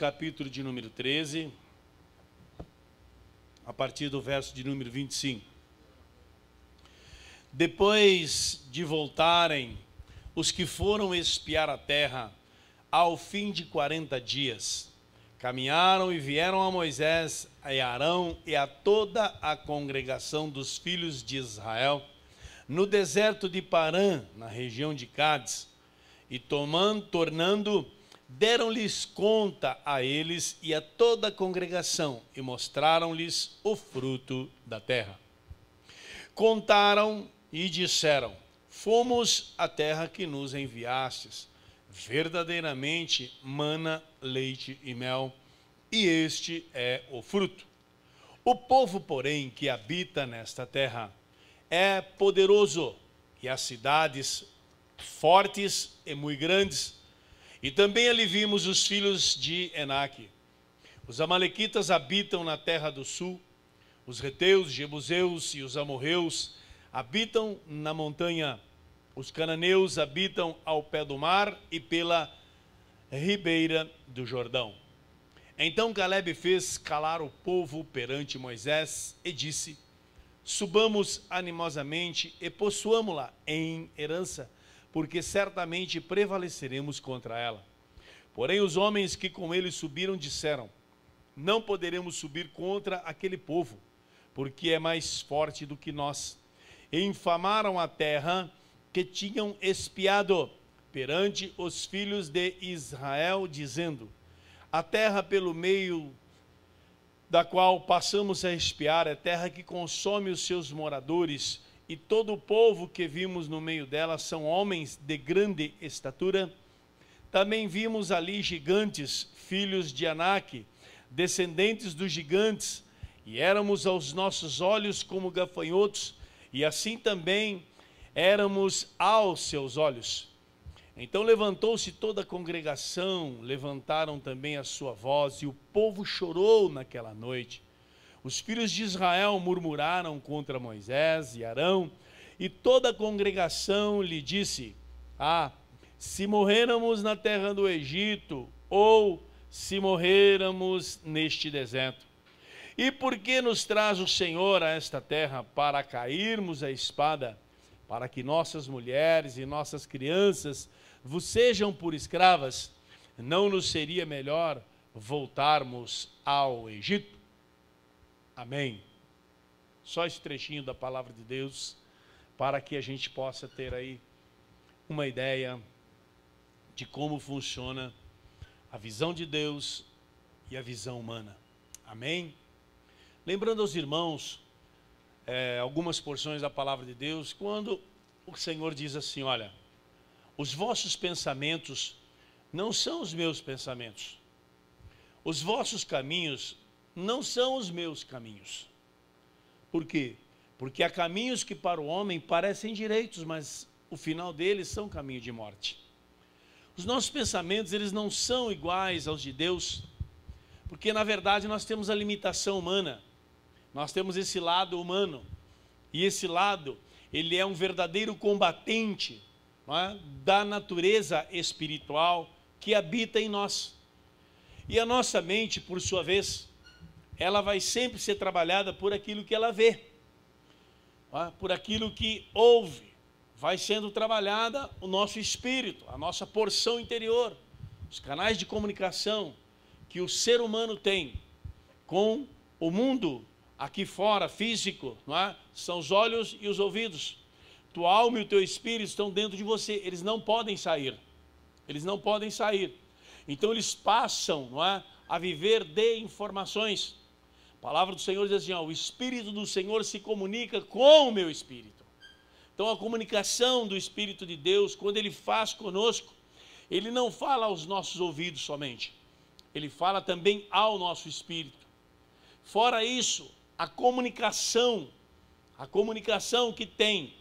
capítulo de número 13, a partir do verso de número 25. Depois de voltarem os que foram espiar a terra, ao fim de 40 dias, caminharam e vieram a Moisés, a Arão e a toda a congregação dos filhos de Israel, no deserto de Parã, na região de Cádiz, e tornando, deram-lhes conta a eles e a toda a congregação, e mostraram-lhes o fruto da terra. Contaram e disseram: fomos à terra que nos enviastes, verdadeiramente mana, leite e mel, e este é o fruto. O povo, porém, que habita nesta terra é poderoso, e as cidades fortes e muito grandes. E também ali vimos os filhos de Enaque. Os amalequitas habitam na terra do sul, os heteus, jebuseus e os amorreus habitam na montanha, os cananeus habitam ao pé do mar e pela ribeira do Jordão. Então Caleb fez calar o povo perante Moisés e disse: subamos animosamente e possuamo-la em herança, porque certamente prevaleceremos contra ela. Porém os homens que com ele subiram disseram: não poderemos subir contra aquele povo, porque é mais forte do que nós. E infamaram a terra que tinham espiado perante os filhos de Israel, dizendo: a terra pelo meio da qual passamos a espiar é terra que consome os seus moradores, e todo o povo que vimos no meio dela são homens de grande estatura. Também vimos ali gigantes, filhos de Anak, descendentes dos gigantes, e éramos aos nossos olhos como gafanhotos, e assim também éramos aos seus olhos. Então levantou-se toda a congregação, levantaram também a sua voz, e o povo chorou naquela noite. Os filhos de Israel murmuraram contra Moisés e Arão, e toda a congregação lhe disse: se morrêramos na terra do Egito, ou se morrêramos neste deserto. E por que nos traz o Senhor a esta terra para cairmos a espada, para que nossas mulheres e nossas crianças vos sejam por escravas? Não nos seria melhor voltarmos ao Egito? Amém. Só esse trechinho da palavra de Deus, para que a gente possa ter aí uma ideia de como funciona a visão de Deus e a visão humana. Amém? Lembrando aos irmãos algumas porções da palavra de Deus, quando o Senhor diz assim: olha, os vossos pensamentos não são os meus pensamentos, os vossos caminhos não são os meus caminhos. Por quê? Porque há caminhos que para o homem parecem direitos, mas o final deles são caminho de morte. Os nossos pensamentos, eles não são iguais aos de Deus, porque na verdade nós temos a limitação humana, nós temos esse lado humano, e esse lado, ele é um verdadeiro combatente, não é, da natureza espiritual que habita em nós. E a nossa mente, por sua vez, ela vai sempre ser trabalhada por aquilo que ela vê, não é, por aquilo que ouve. Vai sendo trabalhada o nosso espírito, a nossa porção interior, os canais de comunicação que o ser humano tem com o mundo aqui fora, físico, não é? São os olhos e os ouvidos. Tua alma e o teu espírito estão dentro de você, eles não podem sair, eles não podem sair. Então eles passam, não é, a viver de informações. A palavra do Senhor diz assim: ó, o Espírito do Senhor se comunica com o meu espírito. Então a comunicação do Espírito de Deus, quando Ele faz conosco, Ele não fala aos nossos ouvidos somente, Ele fala também ao nosso espírito. Fora isso, a comunicação que tem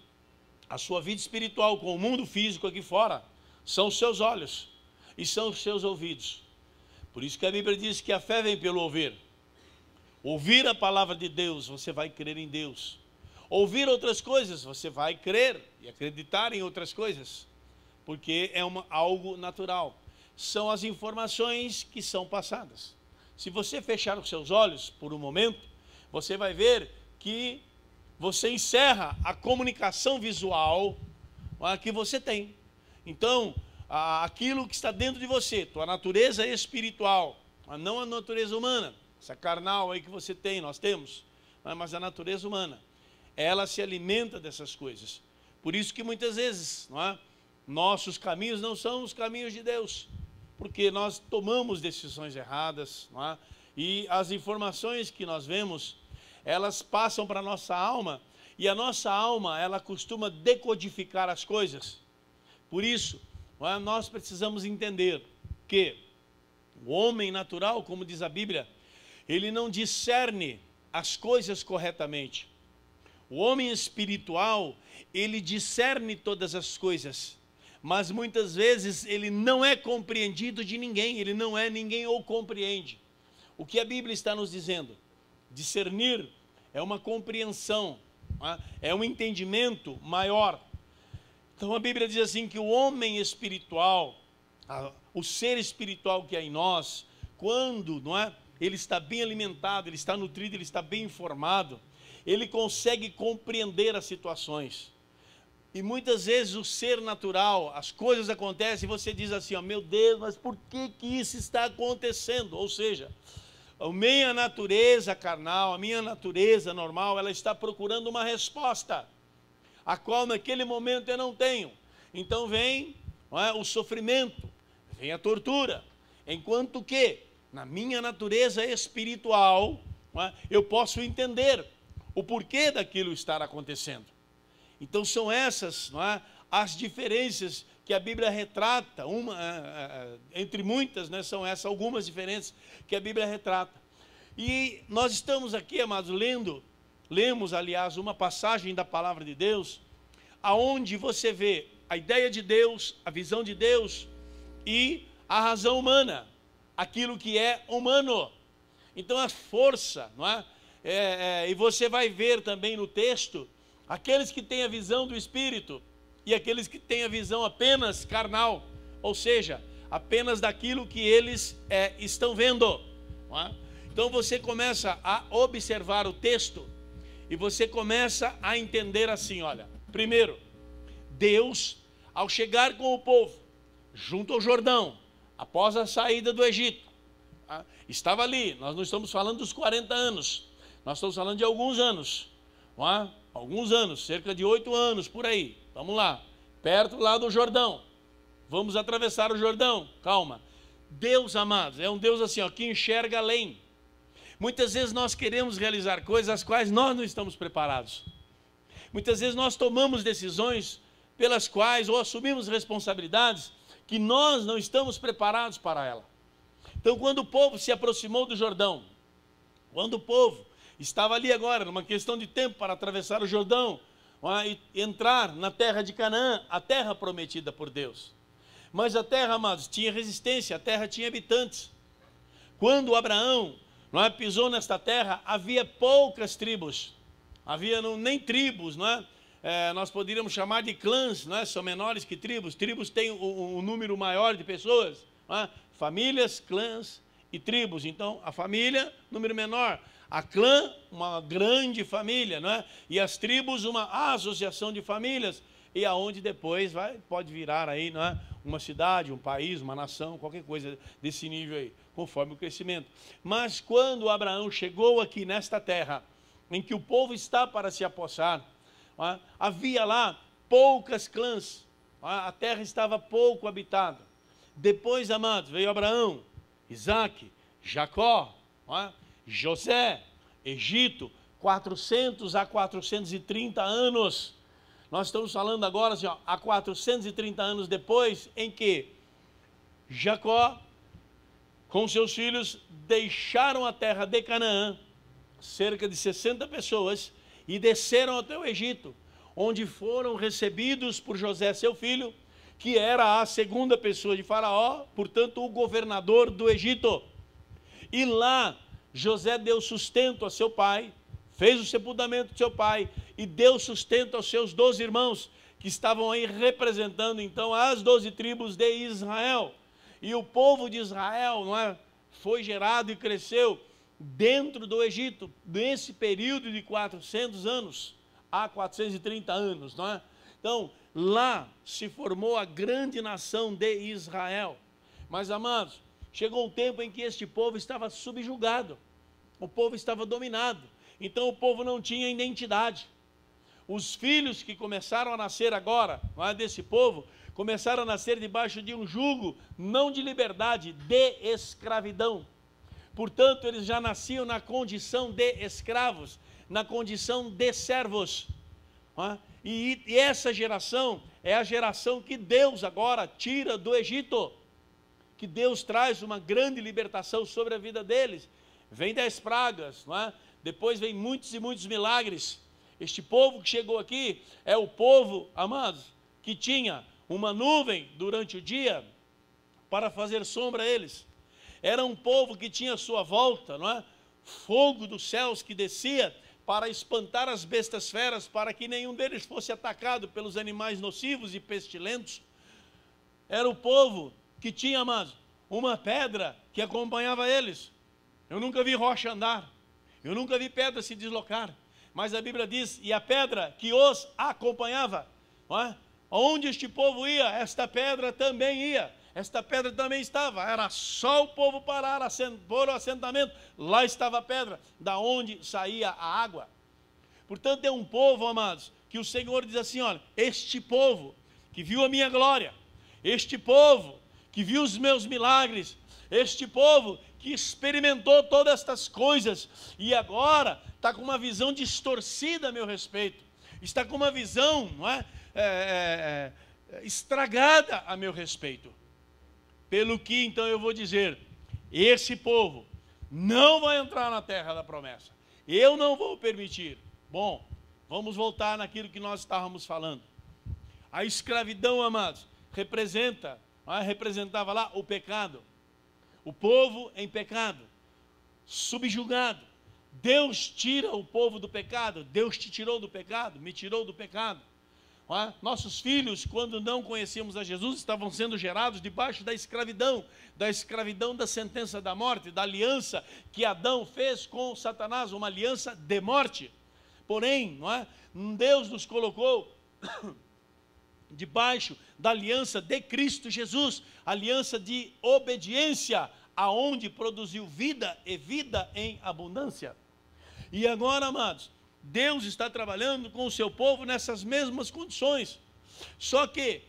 a sua vida espiritual com o mundo físico aqui fora, são os seus olhos e são os seus ouvidos. Por isso que a Bíblia diz que a fé vem pelo ouvir. Ouvir a palavra de Deus, você vai crer em Deus. Ouvir outras coisas, você vai crer e acreditar em outras coisas, porque é algo natural. são as informações que são passadas. Se você fechar os seus olhos por um momento, você vai ver que você encerra a comunicação visual que você tem. Então, aquilo que está dentro de você, tua natureza espiritual, não a natureza humana, essa carnal aí que você tem, nós temos, mas a natureza humana, ela se alimenta dessas coisas. Por isso que muitas vezes, nossos caminhos não são os caminhos de Deus, porque nós tomamos decisões erradas, e as informações que nós vemos, elas passam para a nossa alma, e a nossa alma, ela costuma decodificar as coisas. Por isso, nós precisamos entender que o homem natural, como diz a Bíblia, ele não discerne as coisas corretamente. O homem espiritual, ele discerne todas as coisas, mas muitas vezes ele não é compreendido de ninguém, ninguém o compreende. O que a Bíblia está nos dizendo? Discernir é uma compreensão, é um entendimento maior. Então a Bíblia diz assim que o homem espiritual, o ser espiritual que é em nós, quando ele está bem alimentado, ele está nutrido, ele está bem informado, ele consegue compreender as situações. E muitas vezes o ser natural, as coisas acontecem e você diz assim, meu Deus, mas por que isso está acontecendo? Ou seja, a minha natureza carnal, a minha natureza normal, ela está procurando uma resposta, a qual naquele momento eu não tenho. Então vem o sofrimento, vem a tortura, enquanto que na minha natureza espiritual eu posso entender o porquê daquilo estar acontecendo. Então são essas as diferenças que a Bíblia retrata, entre muitas, são essas algumas diferenças que a Bíblia retrata. E nós estamos aqui, amados, lemos, aliás, uma passagem da palavra de Deus, aonde você vê a ideia de Deus, a visão de Deus e a razão humana, aquilo que é humano. Então a força, e você vai ver também no texto, aqueles que têm a visão do Espírito e aqueles que têm a visão apenas carnal, ou seja, apenas daquilo que eles estão vendo. Então você começa a observar o texto e você começa a entender assim, olha, primeiro, Deus, ao chegar com o povo junto ao Jordão, após a saída do Egito, estava ali, nós não estamos falando dos 40 anos, nós estamos falando de alguns anos, alguns anos, cerca de 8 anos por aí, vamos lá, perto lá do Jordão, vamos atravessar o Jordão, calma. Deus, amados, é um Deus assim, que enxerga além. Muitas vezes nós queremos realizar coisas as quais nós não estamos preparados. Muitas vezes nós tomamos decisões pelas quais, ou assumimos responsabilidades que nós não estamos preparados para ela. Então quando o povo se aproximou do Jordão, quando o povo estava ali agora, numa questão de tempo para atravessar o Jordão, e entrar na terra de Canaã, a terra prometida por Deus. Mas a terra, amados, tinha resistência, a terra tinha habitantes. Quando Abraão pisou nesta terra, havia poucas tribos, havia nem tribos, nós poderíamos chamar de clãs, são menores que tribos. Tribos têm um número maior de pessoas, famílias, clãs e tribos. Então a família, número menor, a clã, uma grande família, e as tribos, uma associação de famílias, e aonde depois pode virar aí, uma cidade, um país, uma nação, qualquer coisa desse nível aí, conforme o crescimento. Mas quando Abraão chegou aqui nesta terra, em que o povo está para se apossar, havia lá poucas clãs, a terra estava pouco habitada. Depois, amados, veio Abraão, Isaac, Jacó, José, Egito, 400 a 430 anos. Nós estamos falando agora assim, há 430 anos depois, em que Jacó, com seus filhos, deixaram a terra de Canaã, cerca de 60 pessoas, e desceram até o Egito, onde foram recebidos por José, seu filho, que era a segunda pessoa de Faraó, portanto o governador do Egito. E lá José deu sustento a seu pai, fez o sepultamento de seu pai e deu sustento aos seus 12 irmãos, que estavam aí representando então as 12 tribos de Israel. E o povo de Israel, não é, foi gerado e cresceu dentro do Egito, nesse período de 400 anos, há 430 anos, não é? Então, lá se formou a grande nação de Israel. Mas, amados, chegou um tempo em que este povo estava subjugado, o povo estava dominado, então o povo não tinha identidade. Os filhos que começaram a nascer agora, não é, desse povo, começaram a nascer debaixo de um jugo, não de liberdade, de escravidão. Portanto, eles já nasciam na condição de escravos, na condição de servos. Não é? E essa geração é a geração que Deus agora tira do Egito, que Deus traz uma grande libertação sobre a vida deles. Vem 10 pragas, não é? Depois vem muitos e muitos milagres. Este povo que chegou aqui é o povo, amados, que tinha uma nuvem durante o dia para fazer sombra a eles. Era um povo que tinha à sua volta, não é? Fogo dos céus que descia para espantar as bestas feras, para que nenhum deles fosse atacado pelos animais nocivos e pestilentos. Era o povo que tinha, amados, uma pedra que acompanhava eles. Eu nunca vi rocha andar, eu nunca vi pedra se deslocar, mas a Bíblia diz, e a pedra que os acompanhava, não é? Onde este povo ia, esta pedra também ia, esta pedra também estava, era só o povo parar, pôr o assentamento, lá estava a pedra, da onde saía a água. Portanto, é um povo, amados, que o Senhor diz assim, olha, este povo que viu a minha glória, este povo que viu os meus milagres, este povo que experimentou todas estas coisas e agora está com uma visão distorcida a meu respeito, está com uma visão, não é, estragada a meu respeito. Pelo que então eu vou dizer, esse povo não vai entrar na terra da promessa, eu não vou permitir. Bom, vamos voltar naquilo que nós estávamos falando. A escravidão, amados, representava lá o pecado, o povo em pecado, subjugado. Deus tira o povo do pecado, Deus te tirou do pecado, me tirou do pecado. Nossos filhos, quando não conhecíamos a Jesus, estavam sendo gerados debaixo da escravidão da sentença da morte, da aliança que Adão fez com Satanás, uma aliança de morte. Porém, não é? Deus nos colocou debaixo da aliança de Cristo Jesus, aliança de obediência, aonde produziu vida e vida em abundância. E agora, amados, Deus está trabalhando com o seu povo nessas mesmas condições. Só que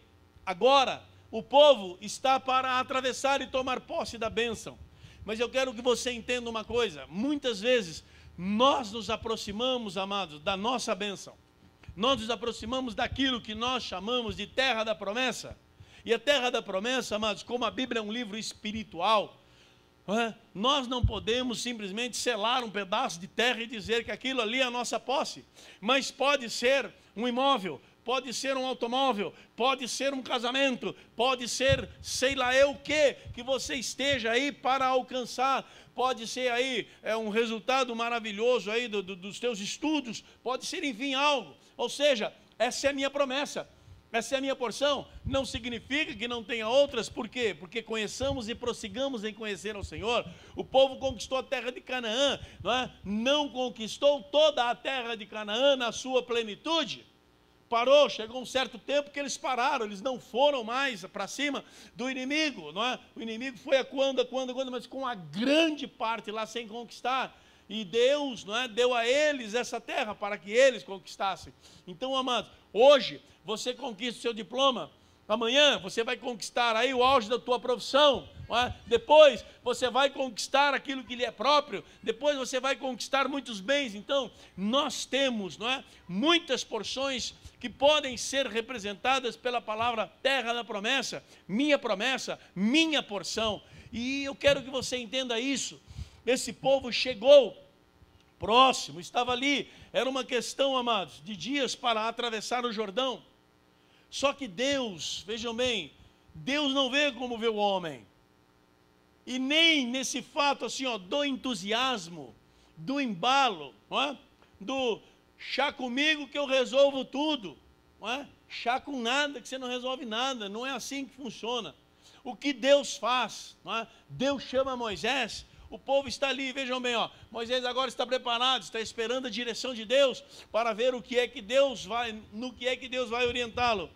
agora o povo está para atravessar e tomar posse da bênção. Mas eu quero que você entenda uma coisa, muitas vezes nós nos aproximamos, amados, da nossa bênção. Nós nos aproximamos daquilo que nós chamamos de terra da promessa. E a terra da promessa, amados, como a Bíblia é um livro espiritual, nós não podemos simplesmente selar um pedaço de terra e dizer que aquilo ali é a nossa posse. Mas pode ser um imóvel, pode ser um automóvel, pode ser um casamento, pode ser sei lá eu o que você esteja aí para alcançar. Pode ser aí um resultado maravilhoso aí dos teus estudos, pode ser enfim algo. Ou seja, essa é a minha promessa, essa é a minha porção. Não significa que não tenha outras. Por quê? Porque conheçamos e prossigamos em conhecer ao Senhor. O povo conquistou a terra de Canaã, não é? Não conquistou toda a terra de Canaã na sua plenitude. Parou, chegou um certo tempo que eles pararam, eles não foram mais para cima do inimigo, não é? O inimigo foi acuando, mas com a grande parte lá sem conquistar. E Deus, não é, deu a eles essa terra para que eles conquistassem. Então, amados, hoje você conquista o seu diploma, amanhã você vai conquistar aí o auge da tua profissão, não é? Depois você vai conquistar aquilo que lhe é próprio, depois você vai conquistar muitos bens. Então, nós temos, não é, muitas porções que podem ser representadas pela palavra terra da promessa, minha porção. E eu quero que você entenda isso. Esse povo chegou próximo, estava ali, era uma questão, amados, de dias para atravessar o Jordão. Só que Deus, vejam bem, Deus não vê como vê o homem. E nem nesse fato assim, ó, do entusiasmo, do embalo, não é? Do chá comigo que eu resolvo tudo, não é? Chá com nada que você não resolve nada, não é assim que funciona. o que Deus faz, não é? Deus chama Moisés, o povo está ali, vejam bem, ó, Moisés agora está preparado, está esperando a direção de Deus para ver no que é que Deus vai orientá-lo.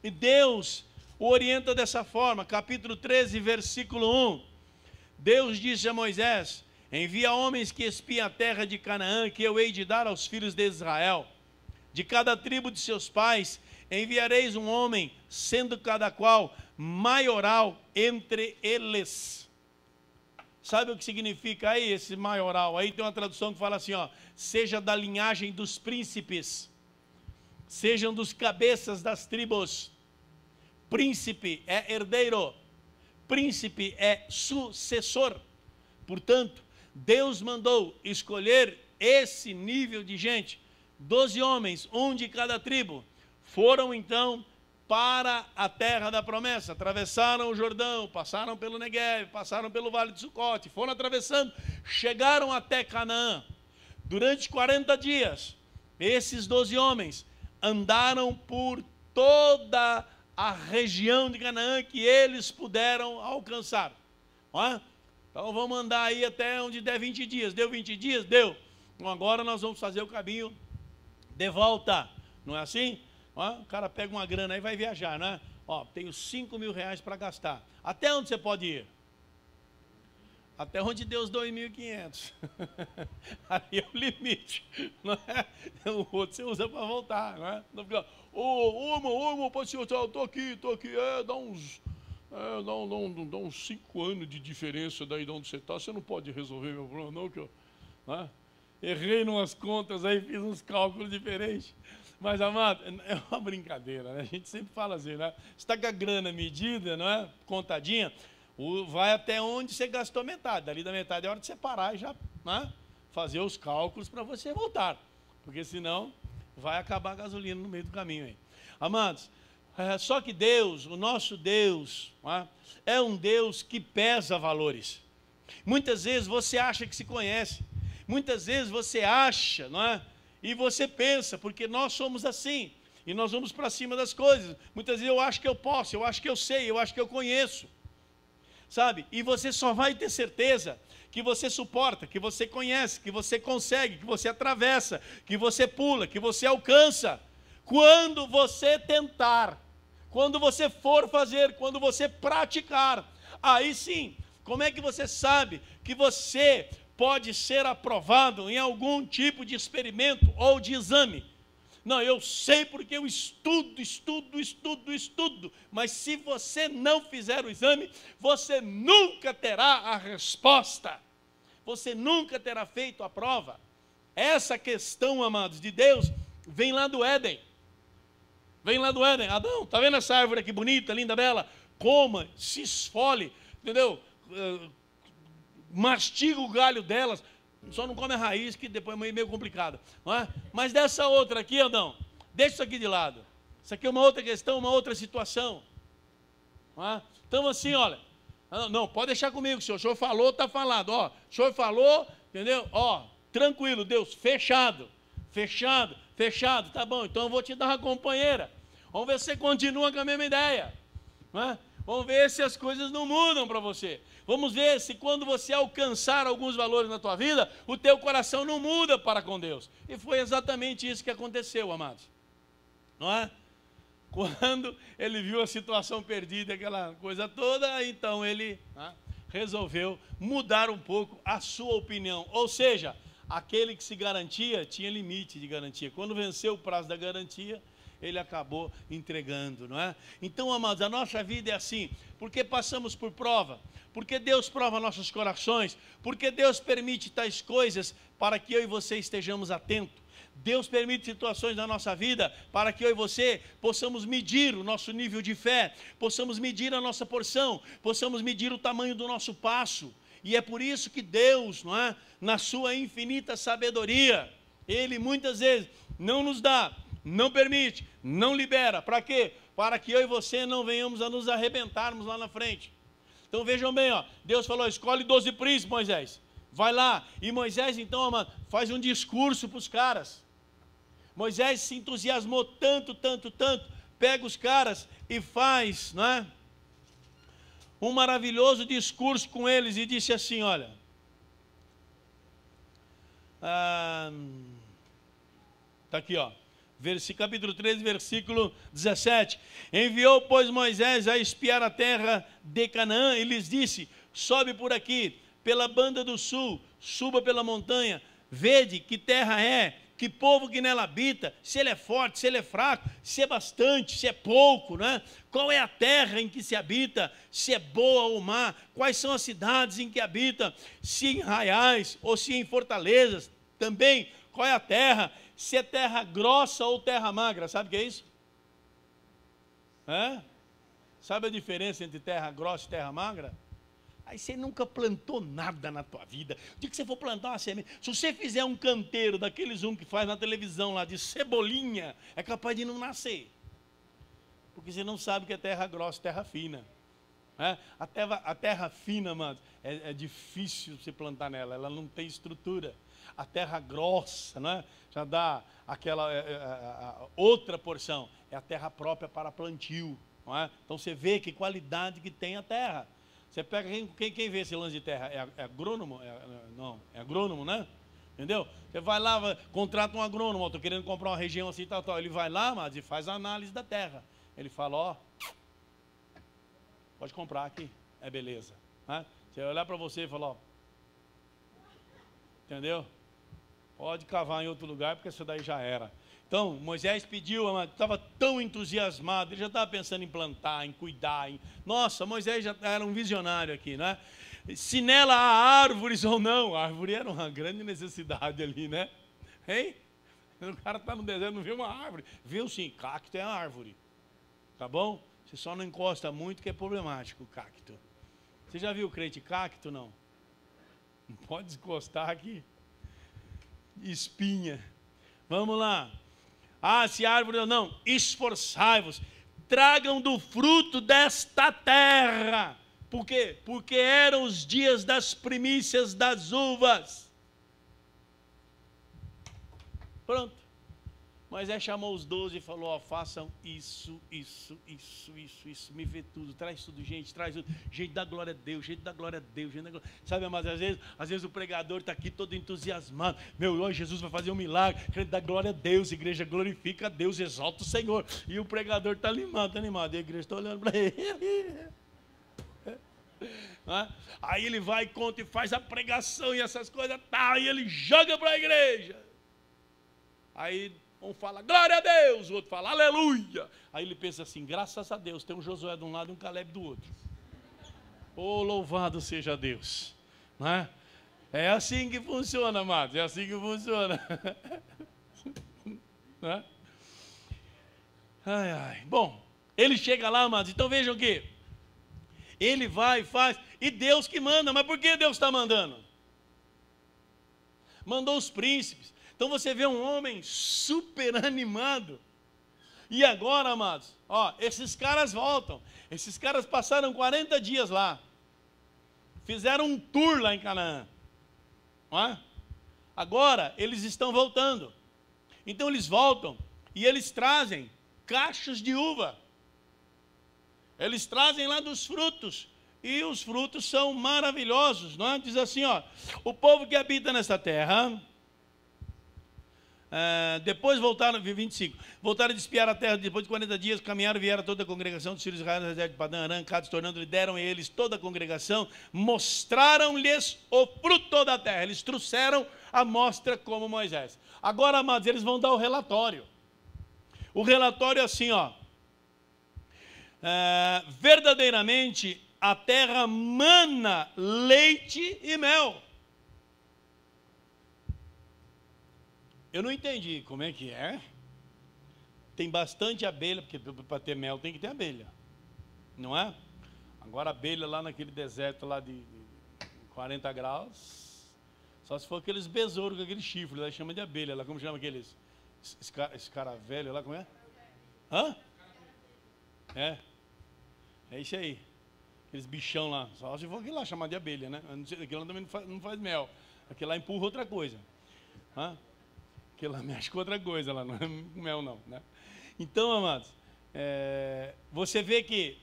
E Deus o orienta dessa forma, capítulo 13, versículo 1. Deus disse a Moisés: envia homens que espiem a terra de Canaã, que eu hei de dar aos filhos de Israel. De cada tribo de seus pais enviareis um homem, sendo cada qual maioral entre eles. Sabe o que significa aí esse maioral? Aí tem uma tradução que fala assim, ó, seja da linhagem dos príncipes, sejam dos cabeças das tribos. Príncipe é herdeiro, príncipe é sucessor. Portanto, Deus mandou escolher esse nível de gente, 12 homens, um de cada tribo. Foram então para a terra da promessa, atravessaram o Jordão, passaram pelo Negueb, passaram pelo Vale de Sucote, foram atravessando, chegaram até Canaã. Durante 40 dias, esses 12 homens andaram por toda a região de Canaã que eles puderam alcançar. Então vamos andar aí até onde der 20 dias. Deu 20 dias? Deu. Então agora nós vamos fazer o caminho de volta. Não é assim? O cara pega uma grana aí e vai viajar, né? Ó, tenho 5 mil reais para gastar. Até onde você pode ir? Até onde deu os 2.500. Aí é o limite, não é? O outro você usa para voltar, não é? Não fica, irmão, pastor, eu estou aqui, dá uns 5 anos de diferença daí de onde você está, você não pode resolver meu problema, não, que eu, né? Errei numas contas aí, fiz uns cálculos diferentes. Mas, amado, é uma brincadeira, né? A gente sempre fala assim, né? Você está com a grana medida, não é? Contadinha, vai até onde você gastou metade. Dali da metade é hora de você parar e já, né? Fazer os cálculos para você voltar. Porque senão vai acabar a gasolina no meio do caminho aí. Amados, só que Deus, o nosso Deus, é um Deus que pesa valores. Muitas vezes você acha que se conhece. Muitas vezes você acha, não é? E você pensa, porque nós somos assim, e nós vamos para cima das coisas. Muitas vezes eu acho que eu posso, eu acho que eu sei, eu acho que eu conheço. Sabe? E você só vai ter certeza que você suporta, que você conhece, que você consegue, que você atravessa, que você pula, que você alcança. Quando você tentar, quando você for fazer, quando você praticar, aí sim, como é que você sabe que você pode ser aprovado em algum tipo de experimento ou de exame? Não, eu sei porque eu estudo, mas se você não fizer o exame, você nunca terá a resposta, você nunca terá feito a prova. Essa questão, amados, de Deus, vem lá do Éden. Vem lá do Éden. Adão, está vendo essa árvore aqui bonita, linda, bela? Coma, se esfole, entendeu? Mastiga o galho delas, só não come a raiz, que depois é meio complicado, não é? Mas dessa outra aqui, Adão, deixa isso aqui de lado. Isso aqui é uma outra questão, uma outra situação. Não é? Então assim, olha, não, pode deixar comigo, senhor. O senhor falou, está falado. Ó, o senhor falou, entendeu? Ó, tranquilo, Deus, fechado, tá bom, então eu vou te dar uma companheira. Vamos ver se você continua com a mesma ideia, não é? Vamos ver se as coisas não mudam para você. Vamos ver se quando você alcançar alguns valores na tua vida, o teu coração não muda para com Deus. E foi exatamente isso que aconteceu, amados. Não é? Quando ele viu a situação perdida, aquela coisa toda, então ele resolveu mudar um pouco a sua opinião. Ou seja, aquele que se garantia tinha limite de garantia. Quando venceu o prazo da garantia, ele acabou entregando, não é? Então, amados, a nossa vida é assim, porque passamos por prova, porque Deus prova nossos corações, porque Deus permite tais coisas para que eu e você estejamos atentos. Deus permite situações na nossa vida para que eu e você possamos medir o nosso nível de fé, possamos medir a nossa porção, possamos medir o tamanho do nosso passo. E é por isso que Deus, não é, na sua infinita sabedoria, Ele muitas vezes não nos dá, não permite, não libera. Para quê? Para que eu e você não venhamos a nos arrebentarmos lá na frente. Então vejam bem, ó, Deus falou, escolhe 12 príncipes, Moisés. Vai lá. E Moisés, então, amado, faz um discurso para os caras. Moisés se entusiasmou tanto, pega os caras e faz, não é? um maravilhoso discurso com eles e disse assim, olha, está aqui, ó, capítulo 13, versículo 17. Enviou, pois, Moisés a espiar a terra de Canaã e lhes disse, sobe por aqui, pela banda do sul, suba pela montanha, vede que terra é, que povo que nela habita, se ele é forte, se ele é fraco, se é bastante, se é pouco, né? Qual é a terra em que se habita, se é boa ou má, quais são as cidades em que habita, se em arraiais ou se em fortalezas, também qual é a terra, se é terra grossa ou terra magra, sabe o que é isso? Sabe a diferença entre terra grossa e terra magra? Aí você nunca plantou nada na tua vida. O dia que você for plantar uma semente, se você fizer um canteiro daqueles que faz na televisão lá de cebolinha, é capaz de não nascer. Porque você não sabe o que é terra grossa, terra fina. A terra fina, mano, é difícil você plantar nela, ela não tem estrutura. A terra grossa, né, já dá aquela outra porção, é a terra própria para plantio. Não é? Então você vê que qualidade que tem a terra. Você pega, quem vê esse lance de terra? É agrônomo? Não, é agrônomo, né? Entendeu? Você vai lá, contrata um agrônomo, estou querendo comprar uma região assim, tal. Ele vai lá, mas e faz a análise da terra. Ele fala, ó, pode comprar aqui, é beleza. Né? Você vai olhar para você e falar, ó, entendeu? Pode cavar em outro lugar, porque isso daí já era. Então, Moisés pediu, estava tão entusiasmado, ele já estava pensando em plantar, em cuidar. Nossa, Moisés já era um visionário aqui, né? Se nela há árvores ou não, a árvore era uma grande necessidade ali, né? Hein? O cara está no deserto, não vê uma árvore. Viu sim, cacto é uma árvore. Tá bom? Você só não encosta muito, que é problemático o cacto. Você já viu o crente cacto, não? Não pode encostar aqui. Espinha. Vamos lá. Se árvore ou não, esforçai-vos, tragam do fruto desta terra. Por quê? Porque eram os dias das primícias das uvas. Pronto. Moisés chamou os 12 e falou, ó, façam isso, me vê tudo, traz tudo, gente, traz tudo, gente da glória a Deus, gente da glória a Deus, gente da glória. Sabe, mas às vezes o pregador está aqui todo entusiasmado, hoje Jesus vai fazer um milagre, gente da glória a Deus, a igreja glorifica a Deus, exalta o Senhor, e o pregador está animado, e a igreja está olhando para ele. Aí ele vai, conta e faz a pregação e essas coisas, e ele joga para a igreja. Aí um fala, glória a Deus, o outro fala, aleluia. Aí ele pensa assim, graças a Deus, tem um Josué de um lado e um Caleb do outro. Oh, louvado seja Deus. Não é? É assim que funciona, amados, é assim que funciona. Não é? Bom, ele chega lá, amados, então vejam que ele vai e faz, e Deus que manda, mas por que Deus está mandando? Mandou os príncipes. Então você vê um homem super animado. E agora, amados, esses caras voltam. Esses caras passaram 40 dias lá. Fizeram um tour lá em Canaã. Agora eles estão voltando. Então eles voltam e eles trazem cachos de uva. Eles trazem lá dos frutos. E os frutos são maravilhosos. Não é? Diz assim, o povo que habita nesta terra... depois voltaram, 25, voltaram a espiar a terra depois de 40 dias, caminharam e vieram toda a congregação dos filhos de Israel no deserto de Padã Arã, tornando-lhe, deram a eles toda a congregação, mostraram-lhes o fruto da terra, eles trouxeram a mostra como Moisés. Agora, amados, eles vão dar o relatório. O relatório é assim, verdadeiramente a terra mana leite e mel. Eu não entendi como é que é. Tem bastante abelha, porque para ter mel tem que ter abelha. Não é? Agora a abelha lá naquele deserto lá de 40 graus, só se for aqueles besouros com aquele chifre, lá chama de abelha, lá como chama aqueles escaravelho lá, como é? É isso aí. Aqueles bichão lá, só se for aquele lá chamado de abelha, né? Aquilo lá também não faz mel. Aquilo lá empurra outra coisa. Porque lá mexe com outra coisa, lá não é mel não, né? Então, amados, você vê que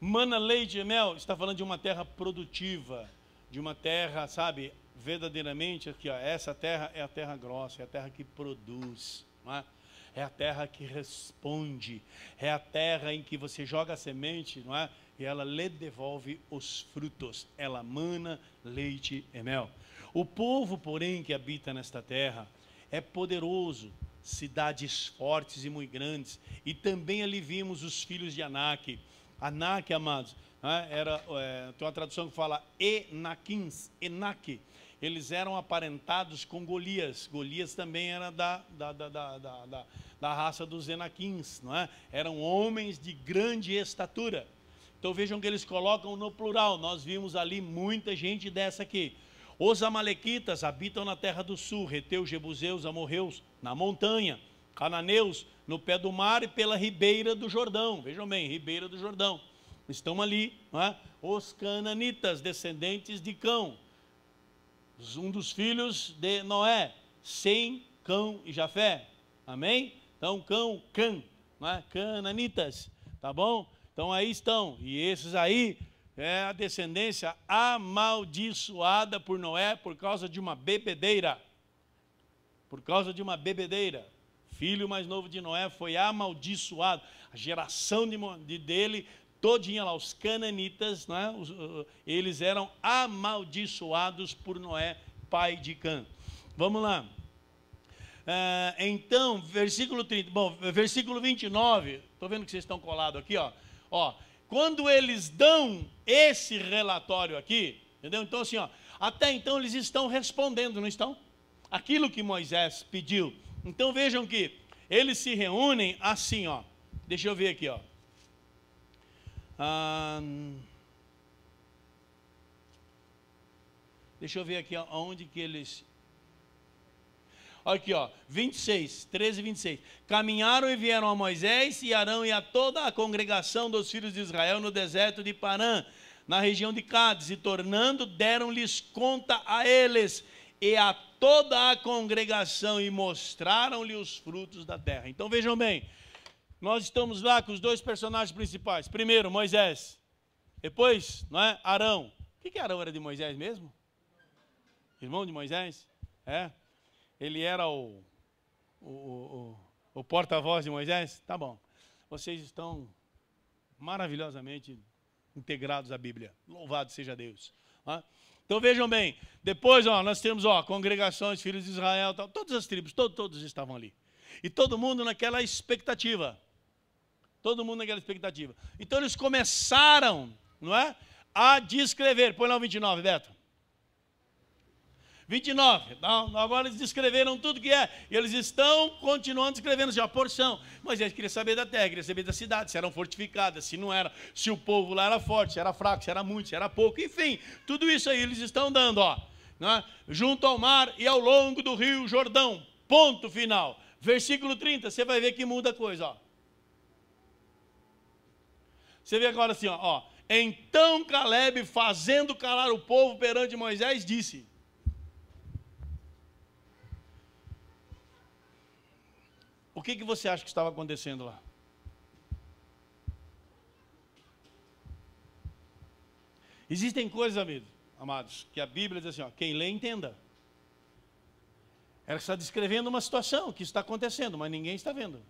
Mana, leite e mel, está falando de uma terra produtiva, de uma terra, sabe, verdadeiramente, aqui, ó, essa terra é a terra grossa, é a terra que produz, não é? É a terra que responde, é a terra em que você joga a semente, não é? E ela lhe devolve os frutos, ela mana leite e mel. O povo, porém, que habita nesta terra, é poderoso, cidades fortes e muito grandes, e também ali vimos os filhos de Anak. Anak, amados, né, tem uma tradução que fala Enaquins, Enak. Eles eram aparentados com Golias. Golias também era da raça dos Enaquins, não é? Eram homens de grande estatura. Então vejam que eles colocam no plural. Nós vimos ali muita gente dessa aqui. Os amalequitas habitam na terra do sul, heteus, jebuseus, amorreus, na montanha, cananeus, no pé do mar e pela ribeira do Jordão. Vejam bem, ribeira do Jordão. Estão ali, não é? Os cananitas, descendentes de Cão, um dos filhos de Noé, Sem, Cão e Jafé. Amém? Então, Cã, não é? Cananitas, tá bom? Então aí estão, e esses aí é a descendência amaldiçoada por Noé por causa de uma bebedeira. Por causa de uma bebedeira. Filho mais novo de Noé foi amaldiçoado. A geração dele, todinha lá, os cananitas, não é? Eles eram amaldiçoados por Noé, pai de Cã. Vamos lá. Então, versículo 30, bom, versículo 29, estou vendo que vocês estão colados aqui, ó, quando eles dão esse relatório aqui, entendeu? Então assim, ó, até então eles estão respondendo, não estão? Aquilo que Moisés pediu. Então vejam que eles se reúnem assim, ó, deixa eu ver aqui, ó. Deixa eu ver aqui aonde que eles... Aqui, ó, 26, 13 e 26. Caminharam e vieram a Moisés e Arão e a toda a congregação dos filhos de Israel no deserto de Parã, na região de Cádiz, e tornando, deram-lhes conta a eles e a toda a congregação, e mostraram-lhe os frutos da terra. Então vejam bem, nós estamos lá com os dois personagens principais. Primeiro, Moisés. Depois, não é? Arão. O que Arão era de Moisés mesmo? Irmão de Moisés? É? Ele era o porta-voz de Moisés? Tá bom. Vocês estão maravilhosamente integrados à Bíblia. Louvado seja Deus. Então vejam bem. Depois, ó, nós temos, ó, congregações, filhos de Israel, tal, todas as tribos, todos estavam ali. E todo mundo naquela expectativa. Todo mundo naquela expectativa. Então eles começaram, não é? A descrever. Põe lá o 29, Beto. 29, agora eles descreveram tudo que é, e eles estão continuando descrevendo assim, a porção. Moisés queria saber da terra, queria saber da cidade, se eram fortificadas, se não era, se o povo lá era forte, se era fraco, se era muito, se era pouco, enfim, tudo isso aí eles estão dando, ó, né? Junto ao mar e ao longo do rio Jordão, ponto final. Versículo 30, você vai ver que muda a coisa, ó. Você vê agora assim, ó, então Caleb, fazendo calar o povo perante Moisés, disse... O que você acha que estava acontecendo lá? Existem coisas, amados, que a Bíblia diz assim, ó, quem lê, entenda. Ela está descrevendo uma situação que está acontecendo, mas ninguém está vendo.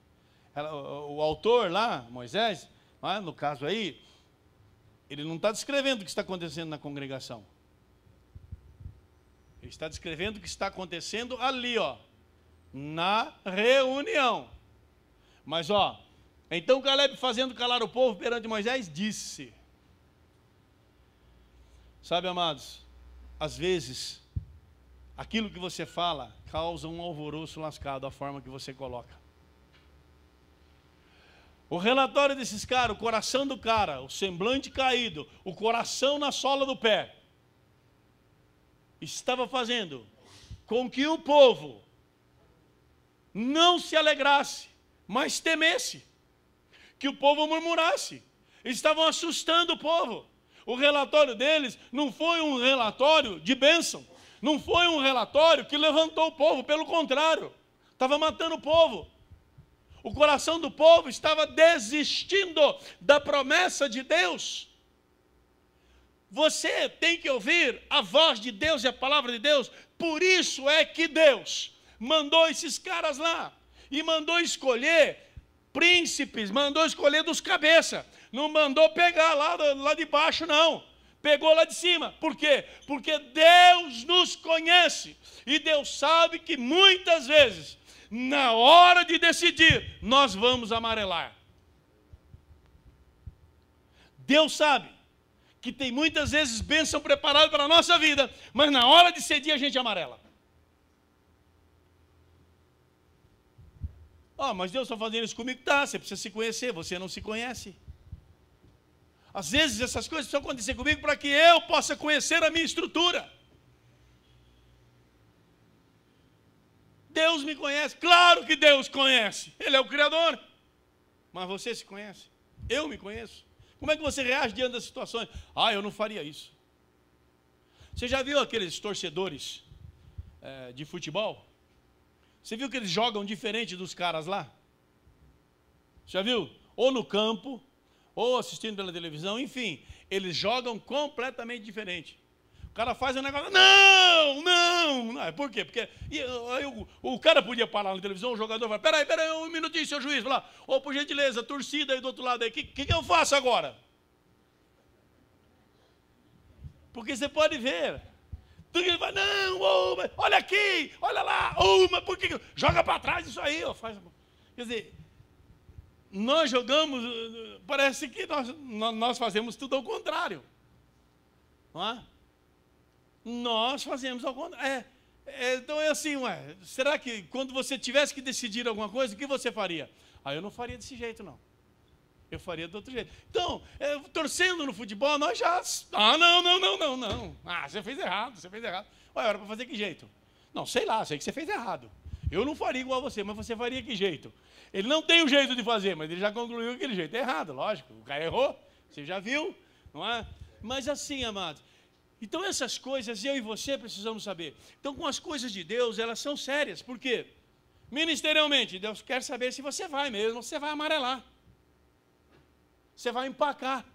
O autor lá, Moisés, no caso aí, ele não está descrevendo o que está acontecendo na congregação. Ele está descrevendo o que está acontecendo ali, ó. Na reunião. Mas ó, então Caleb, fazendo calar o povo perante Moisés, disse. Sabe, amados, às vezes aquilo que você fala causa um alvoroço lascado, a forma que você coloca. O relatório desses caras, o coração do cara, o semblante caído, o coração na sola do pé, estava fazendo com que o povo não se alegrasse, mas temesse, que o povo murmurasse. Eles estavam assustando o povo. O relatório deles não foi um relatório de bênção, não foi um relatório que levantou o povo, pelo contrário, estava matando o povo. O coração do povo estava desistindo da promessa de Deus. Você tem que ouvir a voz de Deus e a palavra de Deus. Por isso é que Deus mandou esses caras lá. E mandou escolher príncipes, mandou escolher dos cabeças. Não mandou pegar lá de baixo, não. Pegou lá de cima. Por quê? Porque Deus nos conhece. E Deus sabe que muitas vezes, na hora de decidir, nós vamos amarelar. Deus sabe que tem muitas vezes bênção preparada para a nossa vida, mas na hora de decidir a gente amarela. Mas Deus está fazendo isso comigo? Tá, você precisa se conhecer, você não se conhece. Às vezes essas coisas precisam acontecer comigo para que eu possa conhecer a minha estrutura. Deus me conhece, claro que Deus conhece, Ele é o Criador. Mas você se conhece? Eu me conheço. Como é que você reage diante das situações? Eu não faria isso. Você já viu aqueles torcedores de futebol? Você viu que eles jogam diferente dos caras lá? Já viu? Ou no campo, ou assistindo pela televisão, enfim, eles jogam completamente diferente. O cara faz um negócio, não. Por quê? Porque o cara podia parar na televisão, o jogador vai, peraí, um minutinho, seu juiz, vai lá, por gentileza, torcida aí do outro lado, o que eu faço agora? Porque você pode ver, ele vai, olha aqui, olha lá, mas por que? Joga para trás isso aí, quer dizer, nós jogamos, parece que nós fazemos tudo ao contrário, não é? Nós fazemos ao contrário. Então é assim, será que quando você tivesse que decidir alguma coisa, o que você faria? Eu não faria desse jeito, não. Eu faria de outro jeito. Então, torcendo no futebol, nós já... não. Você fez errado. Era para fazer que jeito? Não, sei lá, sei que você fez errado. Eu não faria igual a você, mas você faria que jeito? Ele não tem o jeito de fazer, mas ele já concluiu aquele jeito. É errado, lógico. O cara errou, você já viu, não é? Mas assim, amados, então essas coisas eu e você precisamos saber. Então com as coisas de Deus, elas são sérias. Por quê? Ministerialmente, Deus quer saber se você vai mesmo, se você vai amarelar. Você vai empacar.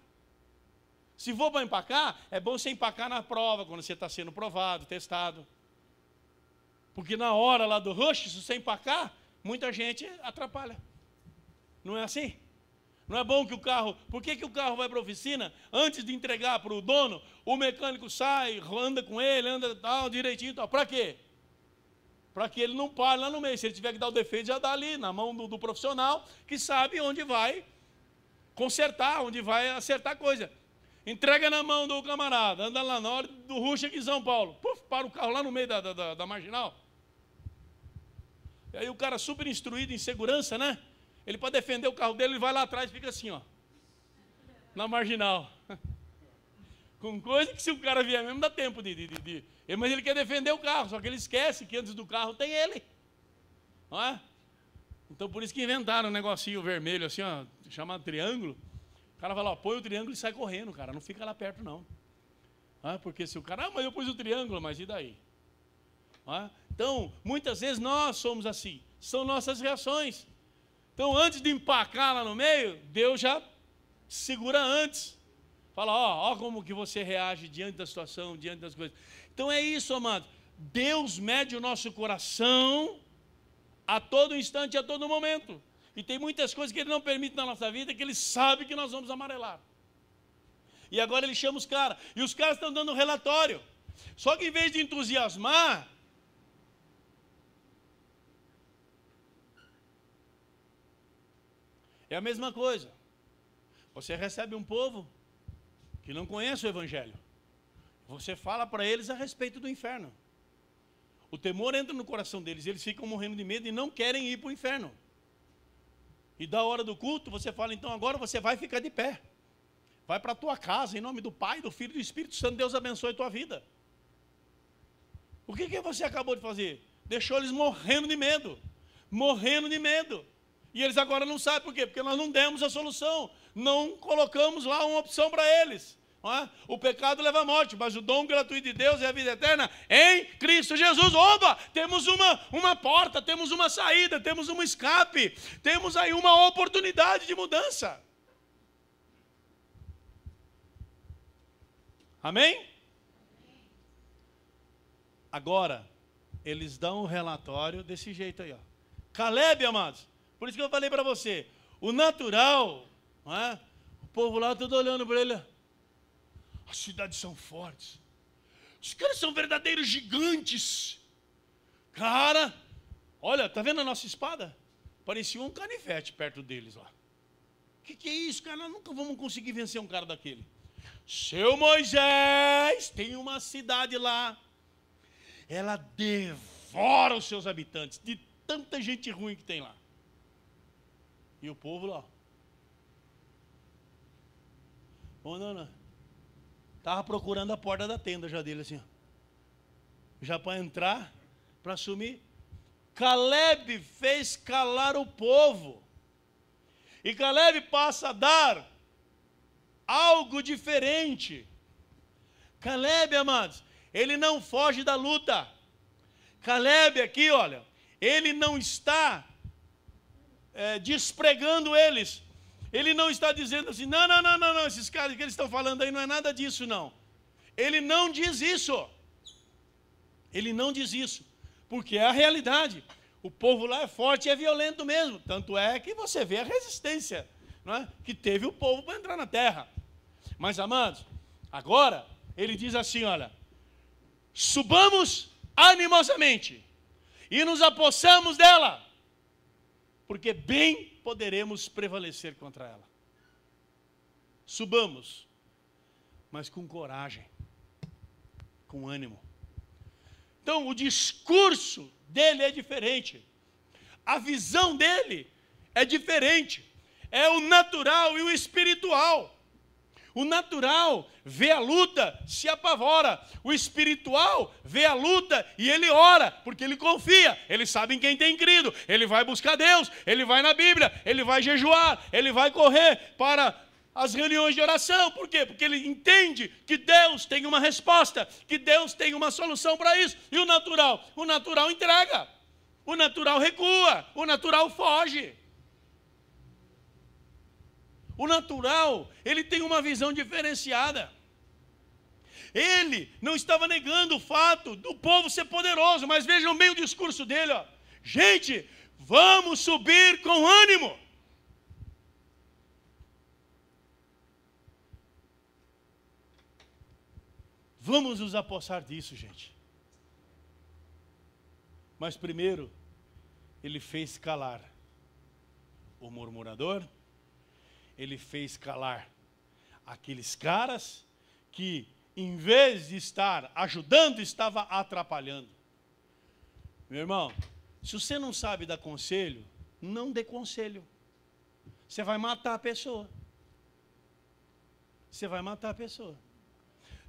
Se for para empacar, é bom você empacar na prova, quando você está sendo provado, testado. Porque na hora lá do rush, se você empacar, muita gente atrapalha. Não é assim? Não é bom que o carro... Por que o carro vai para a oficina? Antes de entregar para o dono, o mecânico sai, anda com ele, anda tal, direitinho e tal. Para quê? Para que ele não pare lá no meio. Se ele tiver que dar o defeito, já dá ali, na mão do profissional, que sabe onde vai consertar, onde vai acertar a coisa. Entrega na mão do camarada, anda lá na hora do rush aqui em São Paulo. Puf, para o carro lá no meio da marginal. E aí o cara super instruído em segurança, né? Ele, para defender o carro dele, ele vai lá atrás e fica assim, na marginal. Com coisa que se o cara vier mesmo, dá tempo mas ele quer defender o carro, só que ele esquece que antes do carro tem ele. Não é? Então, por isso que inventaram um negocinho vermelho assim, chamado triângulo. O cara vai lá, põe o triângulo e sai correndo, cara. Não fica lá perto, não. Porque se o cara, mas eu pus o triângulo, mas e daí? Então, muitas vezes nós somos assim. São nossas reações. Então, antes de empacar lá no meio, Deus já segura antes. Fala, ó como que você reage diante da situação, diante das coisas. Então é isso, amado. Deus mede o nosso coração a todo instante, a todo momento. E tem muitas coisas que Ele não permite na nossa vida, que Ele sabe que nós vamos amarelar. E agora Ele chama os caras. E os caras estão dando um relatório. Só que em vez de entusiasmar, é a mesma coisa. Você recebe um povo que não conhece o Evangelho. Você fala para eles a respeito do inferno. O temor entra no coração deles, eles ficam morrendo de medo e não querem ir para o inferno. E da hora do culto, você fala, então agora você vai ficar de pé. Vai para a tua casa, em nome do Pai, do Filho e do Espírito Santo, Deus abençoe a tua vida. O que você acabou de fazer? Deixou eles morrendo de medo. Morrendo de medo. E eles agora não sabem por quê? Porque nós não demos a solução. Não colocamos lá uma opção para eles. Não é? O pecado leva à morte, mas o dom gratuito de Deus é a vida eterna em Cristo Jesus. Opa, temos uma porta, temos uma saída, temos um escape, temos aí uma oportunidade de mudança. Amém? Agora, eles dão um relatório desse jeito aí, ó. Caleb, amados, por isso que eu falei para você, o natural, não é? O povo lá todo olhando para ele, as cidades são fortes, os caras são verdadeiros gigantes. Cara, olha, tá vendo a nossa espada? Parecia um canivete perto deles lá. Que é isso, cara? Nós nunca vamos conseguir vencer um cara daquele. Seu Moisés, tem uma cidade lá, ela devora os seus habitantes, de tanta gente ruim que tem lá. E o povo lá. Ô, não. Estava procurando a porta da tenda já dele, assim, ó. Já para entrar, para assumir. Caleb fez calar o povo. E Caleb passa a dar algo diferente. Caleb, amados, ele não foge da luta. Caleb aqui, olha, ele não está despregando eles. Ele não está dizendo assim, não, esses caras que eles estão falando aí não é nada disso, não. Ele não diz isso. Ele não diz isso, porque é a realidade. O povo lá é forte e é violento mesmo. Tanto é que você vê a resistência, não é? Que teve o povo para entrar na terra. Mas, amados, agora ele diz assim, olha, subamos animosamente e nos apossamos dela, porque bem poderemos prevalecer contra ela. Subamos, mas com coragem, com ânimo. Então, o discurso dele é diferente, a visão dele é diferente, é o natural e o espiritual. O natural vê a luta, se apavora. O espiritual vê a luta e ele ora, porque ele confia. Ele sabe em quem tem crido. Ele vai buscar Deus, ele vai na Bíblia, ele vai jejuar, ele vai correr para as reuniões de oração. Por quê? Porque ele entende que Deus tem uma resposta, que Deus tem uma solução para isso. E o natural entrega. O natural recua, o natural foge. O natural, ele tem uma visão diferenciada. Ele não estava negando o fato do povo ser poderoso, mas vejam bem o discurso dele, ó. Gente, vamos subir com ânimo. Vamos nos apossar disso, gente. Mas primeiro, ele fez calar o murmurador. Ele fez calar aqueles caras que, em vez de estar ajudando, estava atrapalhando. Meu irmão, se você não sabe dar conselho, não dê conselho. Você vai matar a pessoa. Você vai matar a pessoa.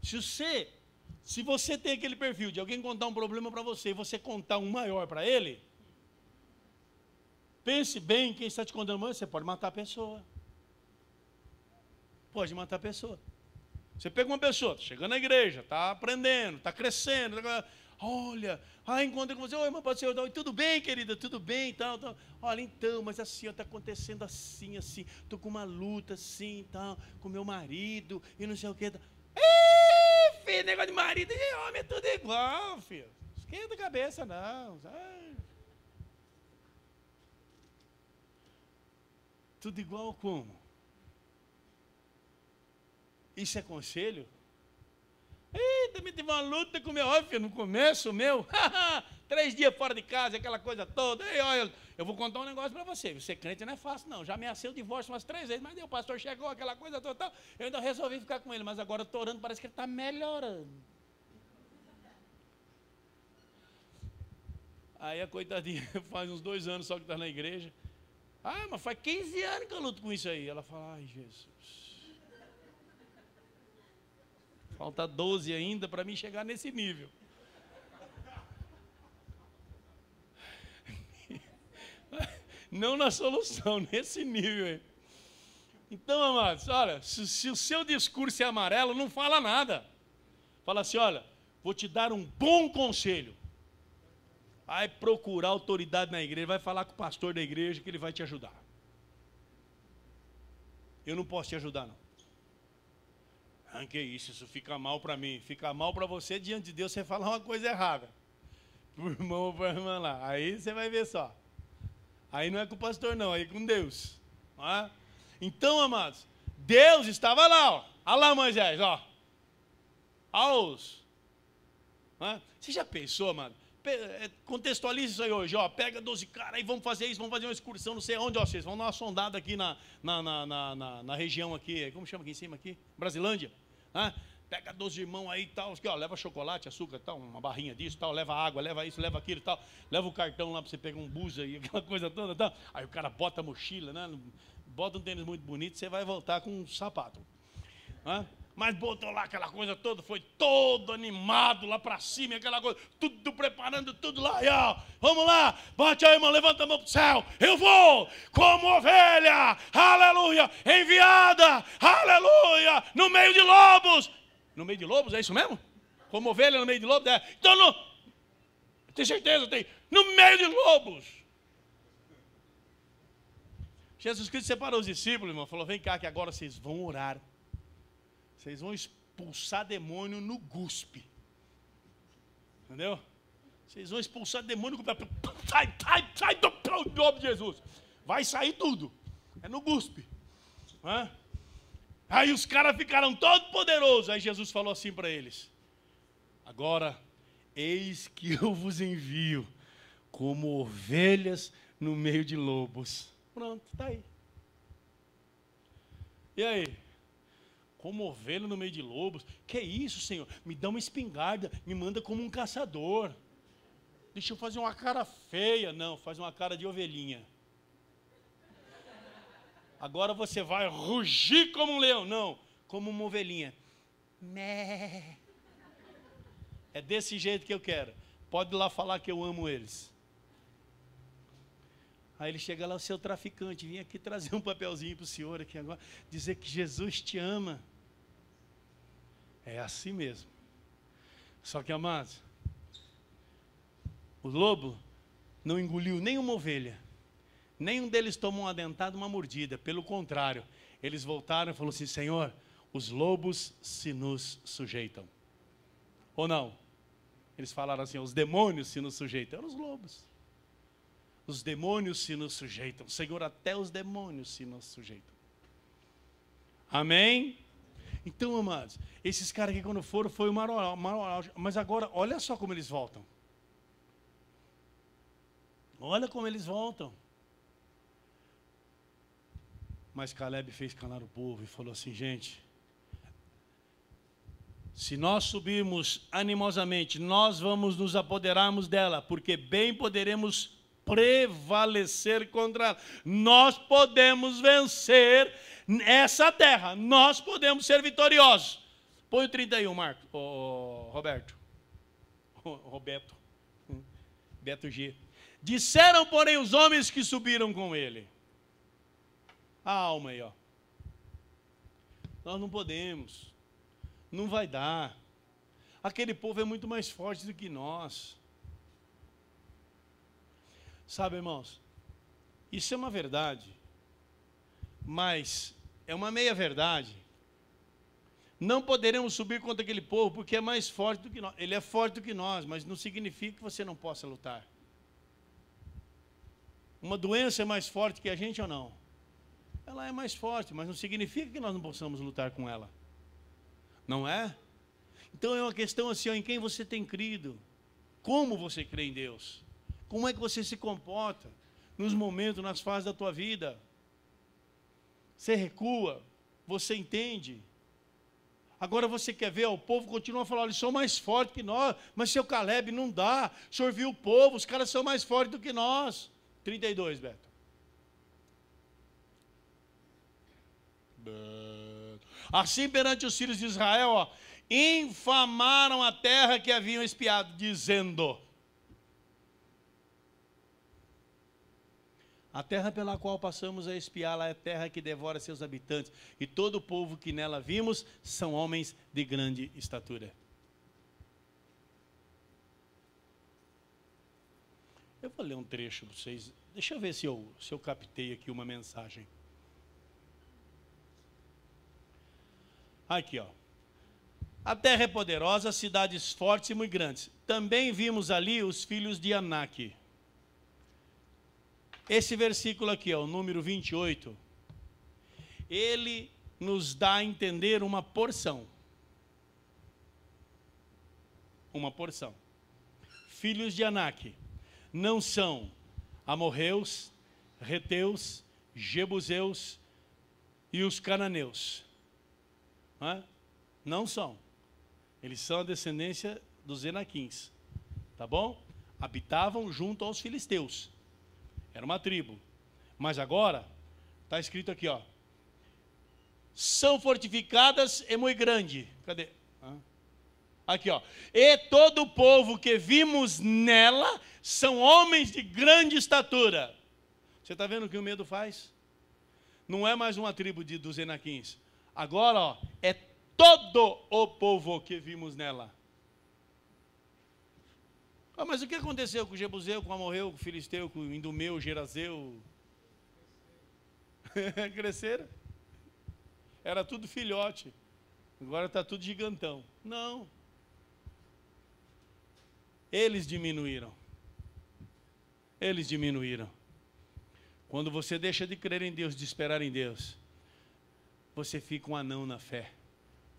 Se você tem aquele perfil de alguém contar um problema para você e você contar um maior para ele, pense bem quem está te contando, você pode matar a pessoa. Pode matar a pessoa. Você pega uma pessoa, está chegando na igreja, está aprendendo, está crescendo, olha, encontra com você, oi, irmão, pode ser, tudo bem, querida, tudo bem, tal. Olha, então, mas assim, está acontecendo assim, estou com uma luta assim, tal, com meu marido, e não sei o que. Filho, negócio de marido e homem é tudo igual, filho. Esquenta a cabeça, não. Tudo igual como? Isso é conselho? Também tive uma luta com meu filho no começo, 3 dias fora de casa, aquela coisa toda. Olha, eu vou contar um negócio para você. Você crente não é fácil, não. Já ameacei o divórcio umas 3 vezes, mas o pastor chegou, aquela coisa toda. Eu ainda resolvi ficar com ele, mas agora eu estou orando, parece que ele está melhorando. Aí a coitadinha faz uns 2 anos só que está na igreja. Mas faz 15 anos que eu luto com isso aí. Ela fala, ai, Jesus. Falta 12 ainda para mim chegar nesse nível. Não na solução, nesse nível aí. Então, amados, olha, se o seu discurso é amarelo, não fala nada. Fala assim, olha, vou te dar um bom conselho. Vai procurar autoridade na igreja, vai falar com o pastor da igreja que ele vai te ajudar. Eu não posso te ajudar, não. Ah, que isso fica mal para mim. Fica mal para você, diante de Deus, você falar uma coisa errada. Pro irmão ou para a irmã lá. Aí você vai ver só. Aí não é com o pastor, não, aí é com Deus. Não é? Então, amados, Deus estava lá, ó. Olha lá, Moisés, ó. Você já pensou, amado? Contextualize isso aí hoje, ó. Pega 12 caras e vamos fazer isso, vamos fazer uma excursão, não sei onde, ó. Vocês vão dar uma sondada aqui na região aqui, como chama aqui em cima aqui? Brasilândia. Pega 12 irmãos aí e tal, ó, leva chocolate, açúcar, tal, uma barrinha disso, tal, leva água, leva isso, leva aquilo, tal, leva o cartão lá para você pegar um bus aí, aquela coisa toda, tal. Aí o cara bota a mochila, né? Bota um tênis muito bonito, você vai voltar com um sapato. Mas botou lá aquela coisa toda, foi todo animado lá para cima, aquela coisa, tudo preparando, tudo lá, e ó, vamos lá, bate aí, irmão, levanta a mão para o céu, eu vou como ovelha, aleluia, enviada, aleluia, no meio de lobos. No meio de lobos, é isso mesmo? Como ovelha no meio de lobos? Então, tem certeza, tem, no meio de lobos. Jesus Cristo separou os discípulos, irmão, falou, vem cá que agora vocês vão orar. Vocês vão expulsar demônio no guspe. Entendeu? Vocês vão expulsar demônio. Sai do nome de Jesus. Vai sair tudo. É no guspe. Aí os caras ficaram todos poderosos. Aí Jesus falou assim para eles. Agora, eis que eu vos envio como ovelhas no meio de lobos. Pronto, está aí. E aí? Como ovelha no meio de lobos. Que isso, Senhor? Me dá uma espingarda, me manda como um caçador. Deixa eu fazer uma cara feia. Não, faz uma cara de ovelhinha. Agora você vai rugir como um leão. Não, como uma ovelhinha. Mé. É desse jeito que eu quero. Pode ir lá falar que eu amo eles. Aí ele chega lá, o seu traficante, vim aqui trazer um papelzinho para o senhor aqui agora, dizer que Jesus te ama. É assim mesmo. Só que, amados, o lobo não engoliu nenhuma ovelha. Nenhum deles tomou uma dentada, uma mordida. Pelo contrário, eles voltaram e falaram assim, Senhor, os lobos se nos sujeitam. Ou não? Eles falaram assim, os demônios se nos sujeitam. Eram os lobos. Os demônios se nos sujeitam. Senhor, até os demônios se nos sujeitam. Amém? Então, amados, esses caras aqui quando foram, foi uma hora. Mas agora, olha só como eles voltam. Olha como eles voltam. Mas Caleb fez calar o povo e falou assim, gente, se nós subirmos animosamente, nós vamos nos apoderarmos dela, porque bem poderemos prevalecer contra ela. Nós podemos vencer essa terra, nós podemos ser vitoriosos. Põe o 31, Marcos, Roberto, Beto G. Disseram, porém, os homens que subiram com ele. A alma aí, ó. Nós não podemos, não vai dar. Aquele povo é muito mais forte do que nós. Sabe, irmãos, isso é uma verdade, mas é uma meia-verdade. Não poderemos subir contra aquele povo porque é mais forte do que nós. Ele é forte do que nós, mas não significa que você não possa lutar. Uma doença é mais forte que a gente ou não? Ela é mais forte, mas não significa que nós não possamos lutar com ela. Não é? Então é uma questão assim, ó, em quem você tem crido. Como você crê em Deus? Como é que você se comporta nos momentos, nas fases da tua vida? Você recua? Você entende? Agora você quer ver, ó, o povo continua a falar, eles são mais fortes que nós, mas seu Caleb não dá. O senhor viu o povo, os caras são mais fortes do que nós. 32, Beto. Assim perante os filhos de Israel, ó, infamaram a terra que haviam espiado, dizendo, A terra pela qual passamos a espiá-la é a terra que devora seus habitantes, e todo o povo que nela vimos são homens de grande estatura. Eu vou ler um trecho para vocês. Deixa eu ver se eu captei aqui uma mensagem. Aqui, ó. A terra é poderosa, cidades fortes e muito grandes. Também vimos ali os filhos de Anak. Esse versículo aqui, ó, o número 28, ele nos dá a entender uma porção. Uma porção. Filhos de Anak não são amorreus, reteus, jebuseus e os cananeus. Não são. Eles são a descendência dos Enaquins. Tá bom? Habitavam junto aos filisteus. Era uma tribo. Mas agora, está escrito aqui, ó. São fortificadas e muito grande. Cadê? Aqui, ó. E todo o povo que vimos nela são homens de grande estatura. Você está vendo o que o medo faz? Não é mais uma tribo dos Enaquins. Agora, ó, é todo o povo que vimos nela. Mas o que aconteceu com o Jebuseu, com o Amorreu, com o Filisteu, com o Indumeu, o Gerazeu? Cresceram. Era tudo filhote. Agora está tudo gigantão. Não. Eles diminuíram. Eles diminuíram. Quando você deixa de crer em Deus, de esperar em Deus, você fica um anão na fé.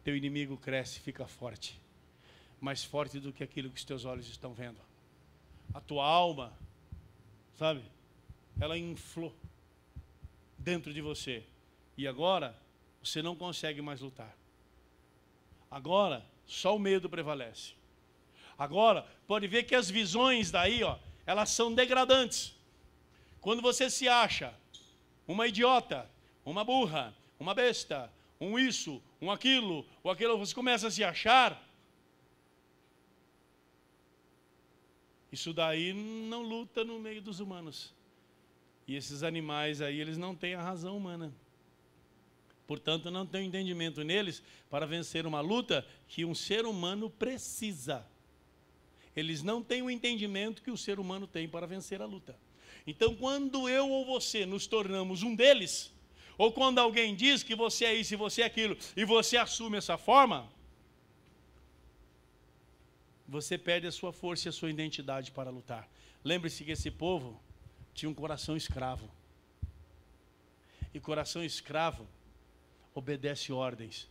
Teu inimigo cresce, fica forte. Mais forte do que aquilo que os teus olhos estão vendo. A tua alma, sabe? Ela inflou dentro de você. E agora, você não consegue mais lutar. Agora, só o medo prevalece. Agora, pode ver que as visões daí, ó, elas são degradantes. Quando você se acha uma idiota, uma burra, uma besta, um isso, um aquilo, ou aquilo, você começa a se achar, isso daí não luta no meio dos humanos. E esses animais aí, eles não têm a razão humana. Portanto, não tem entendimento neles para vencer uma luta que um ser humano precisa. Eles não têm o entendimento que o ser humano tem para vencer a luta. Então, quando eu ou você nos tornamos um deles, ou quando alguém diz que você é isso e você é aquilo, e você assume essa forma, você perde a sua força e a sua identidade para lutar. Lembre-se que esse povo tinha um coração escravo. E coração escravo obedece ordens.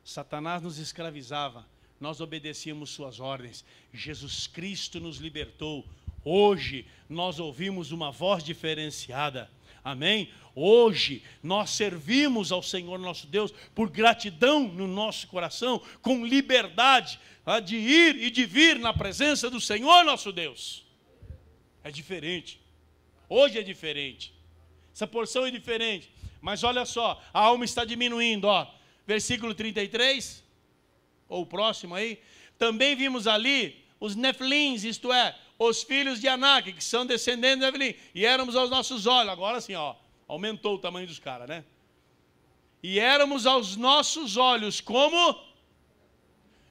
Satanás nos escravizava, nós obedecíamos suas ordens. Jesus Cristo nos libertou. Hoje nós ouvimos uma voz diferenciada. Amém? Hoje nós servimos ao Senhor nosso Deus por gratidão no nosso coração, com liberdade de ir e de vir na presença do Senhor nosso Deus. É diferente. Hoje é diferente. Essa porção é diferente. Mas olha só, a alma está diminuindo, ó. Versículo 33, ou o próximo aí. Também vimos ali os Nefilins, isto é, os filhos de Anak, que são descendentes de Nefilim. E éramos aos nossos olhos, agora sim, ó, aumentou o tamanho dos caras, né? E éramos aos nossos olhos como...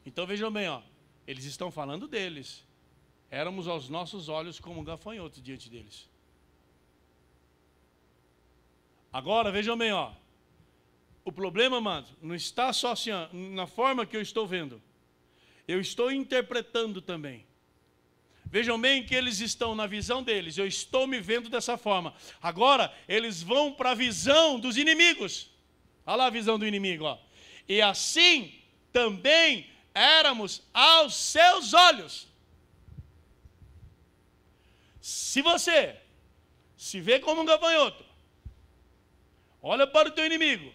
Então vejam bem, ó, eles estão falando deles. Éramos aos nossos olhos como gafanhotos diante deles. Agora, vejam bem, ó. O problema, amados, não está só assim, ó, na forma que eu estou vendo. Eu estou interpretando também. Vejam bem que eles estão na visão deles. Eu estou me vendo dessa forma. Agora, eles vão para a visão dos inimigos. Olha lá a visão do inimigo, ó. E assim, também éramos aos seus olhos. Se você se vê como um gafanhoto, olha para o teu inimigo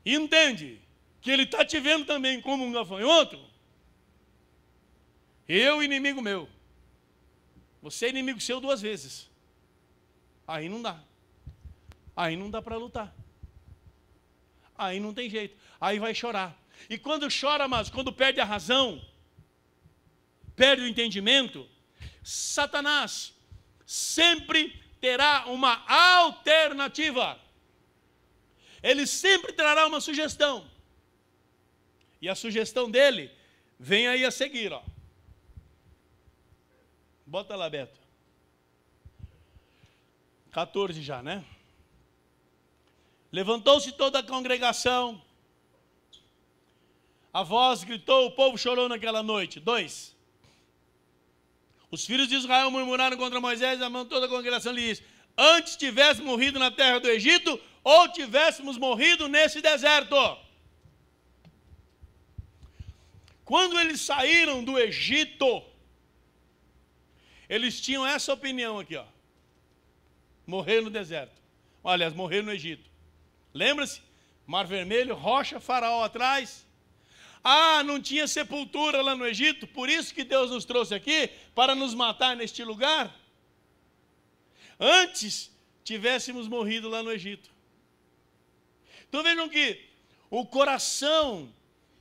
e entende que ele está te vendo também como um gafanhoto, eu inimigo meu, você é inimigo seu duas vezes, aí não dá. Aí não dá para lutar. Aí não tem jeito. Aí vai chorar. E quando chora, mas quando perde a razão, perde o entendimento, Satanás sempre terá uma alternativa. Ele sempre trará uma sugestão. E a sugestão dele vem aí a seguir, ó. Bota lá, Beto. 14 já, né? Levantou-se toda a congregação. A voz gritou, o povo chorou naquela noite. 2. Os filhos de Israel murmuraram contra Moisés, a mão toda a congregação lhe disse: antes tivéssemos morrido na terra do Egito, ou tivéssemos morrido nesse deserto. Quando eles saíram do Egito, eles tinham essa opinião aqui, ó. Morrer no deserto. Aliás, morrer no Egito. Lembra-se? Mar Vermelho, rocha, faraó atrás. Ah, não tinha sepultura lá no Egito, por isso que Deus nos trouxe aqui, para nos matar neste lugar. Antes tivéssemos morrido lá no Egito. Então vejam que o coração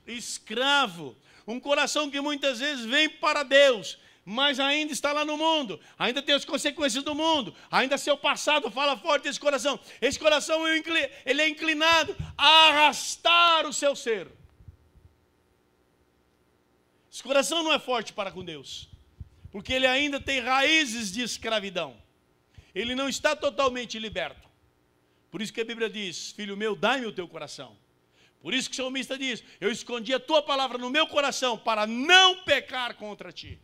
escravo, um coração que muitas vezes vem para Deus, mas ainda está lá no mundo, ainda tem as consequências do mundo, ainda seu passado fala forte desse coração. Esse coração ele é inclinado a arrastar o seu ser. Esse coração não é forte para com Deus, porque ele ainda tem raízes de escravidão. Ele não está totalmente liberto. Por isso que a Bíblia diz: filho meu, dai-me o teu coração. Por isso que o salmista diz: eu escondi a tua palavra no meu coração para não pecar contra ti.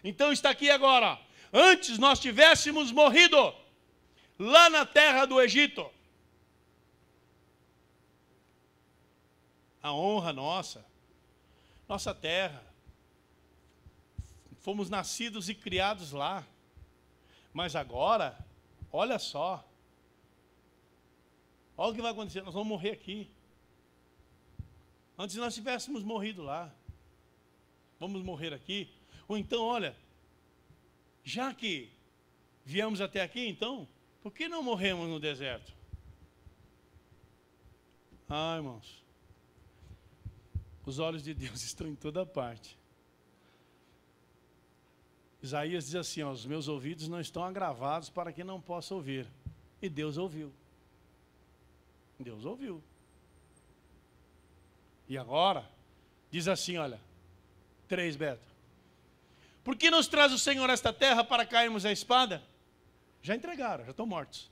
Então está aqui agora. Antes nós tivéssemos morrido lá na terra do Egito. A honra nossa terra. Fomos nascidos e criados lá. Mas agora, olha só. Olha o que vai acontecer, nós vamos morrer aqui. Antes nós tivéssemos morrido lá. Vamos morrer aqui. Ou então, olha, já que viemos até aqui, então, por que não morremos no deserto? Ah, irmãos, os olhos de Deus estão em toda parte. Isaías diz assim, ó, os meus ouvidos não estão agravados para que não possa ouvir. E Deus ouviu. Deus ouviu. E agora, diz assim, olha, 3, Beto. Por que nos traz o Senhor a esta terra para cairmos à espada? Já entregaram, já estão mortos.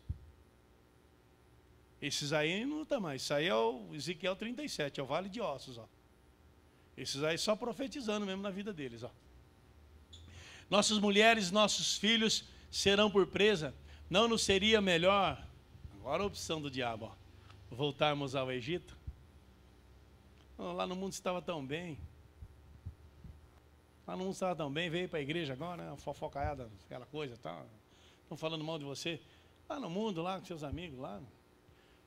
Esses aí não estão mais. Isso aí é o Ezequiel 37, é o vale de ossos, ó. Esses aí só profetizando mesmo na vida deles, ó. Nossas mulheres, nossos filhos serão por presa. Não nos seria melhor, agora a opção do diabo, ó, voltarmos ao Egito? Oh, lá no mundo estava tão bem. Lá no mundo estava tão bem, veio para a igreja agora, né? Fofocaiada, aquela coisa, tá? Estão falando mal de você. Lá no mundo, lá com seus amigos, lá.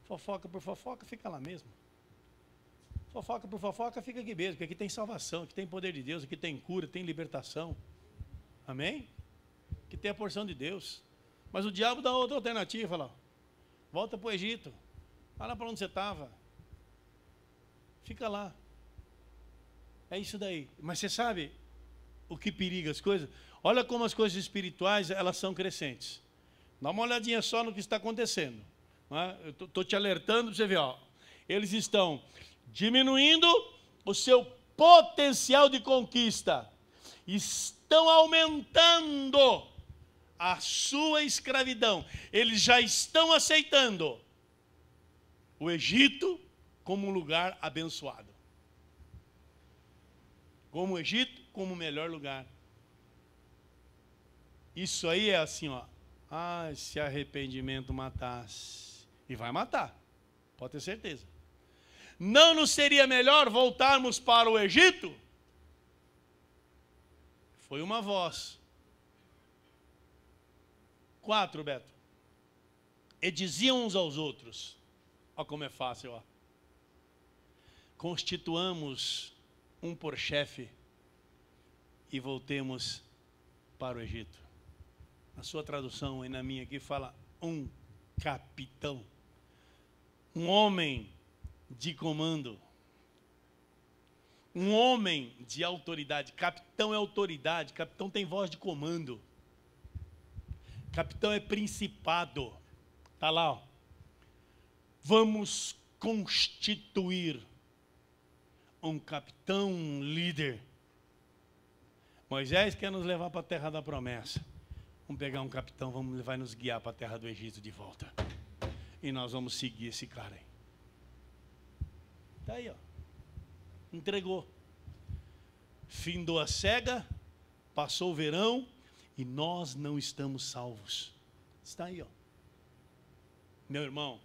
Fofoca por fofoca, fica lá mesmo. Fofoca por fofoca, fica aqui mesmo, porque aqui tem salvação, aqui tem poder de Deus, aqui tem cura, tem libertação. Amém? Que tem a porção de Deus. Mas o diabo dá outra alternativa, fala, volta para o Egito, vai lá para onde você estava, fica lá. É isso daí. Mas você sabe o que periga as coisas? Olha como as coisas espirituais, elas são crescentes. Dá uma olhadinha só no que está acontecendo. Não é? Eu estou te alertando para você ver, ó, eles estão diminuindo o seu potencial de conquista, estão aumentando a sua escravidão. Eles já estão aceitando o Egito como um lugar abençoado. Como o Egito, como o melhor lugar. Isso aí é assim, ó. Ah, se arrependimento matasse. E vai matar, pode ter certeza. Não nos seria melhor voltarmos para o Egito? Foi uma voz. 4, Beto. E diziam uns aos outros. Olha como é fácil, ó. Constituamos um por chefe e voltemos para o Egito. Na sua tradução e na minha aqui fala um capitão. Um homem de comando. Um homem de autoridade. Capitão é autoridade. Capitão tem voz de comando. Capitão é principado. Está lá, ó. Vamos constituir um capitão, um líder. Moisés quer nos levar para a terra da promessa. Vamos pegar um capitão, vai nos guiar para a terra do Egito de volta. E nós vamos seguir esse cara aí. Está aí, ó. Entregou. Findou a cega, passou o verão e nós não estamos salvos. Está aí, ó. Meu irmão,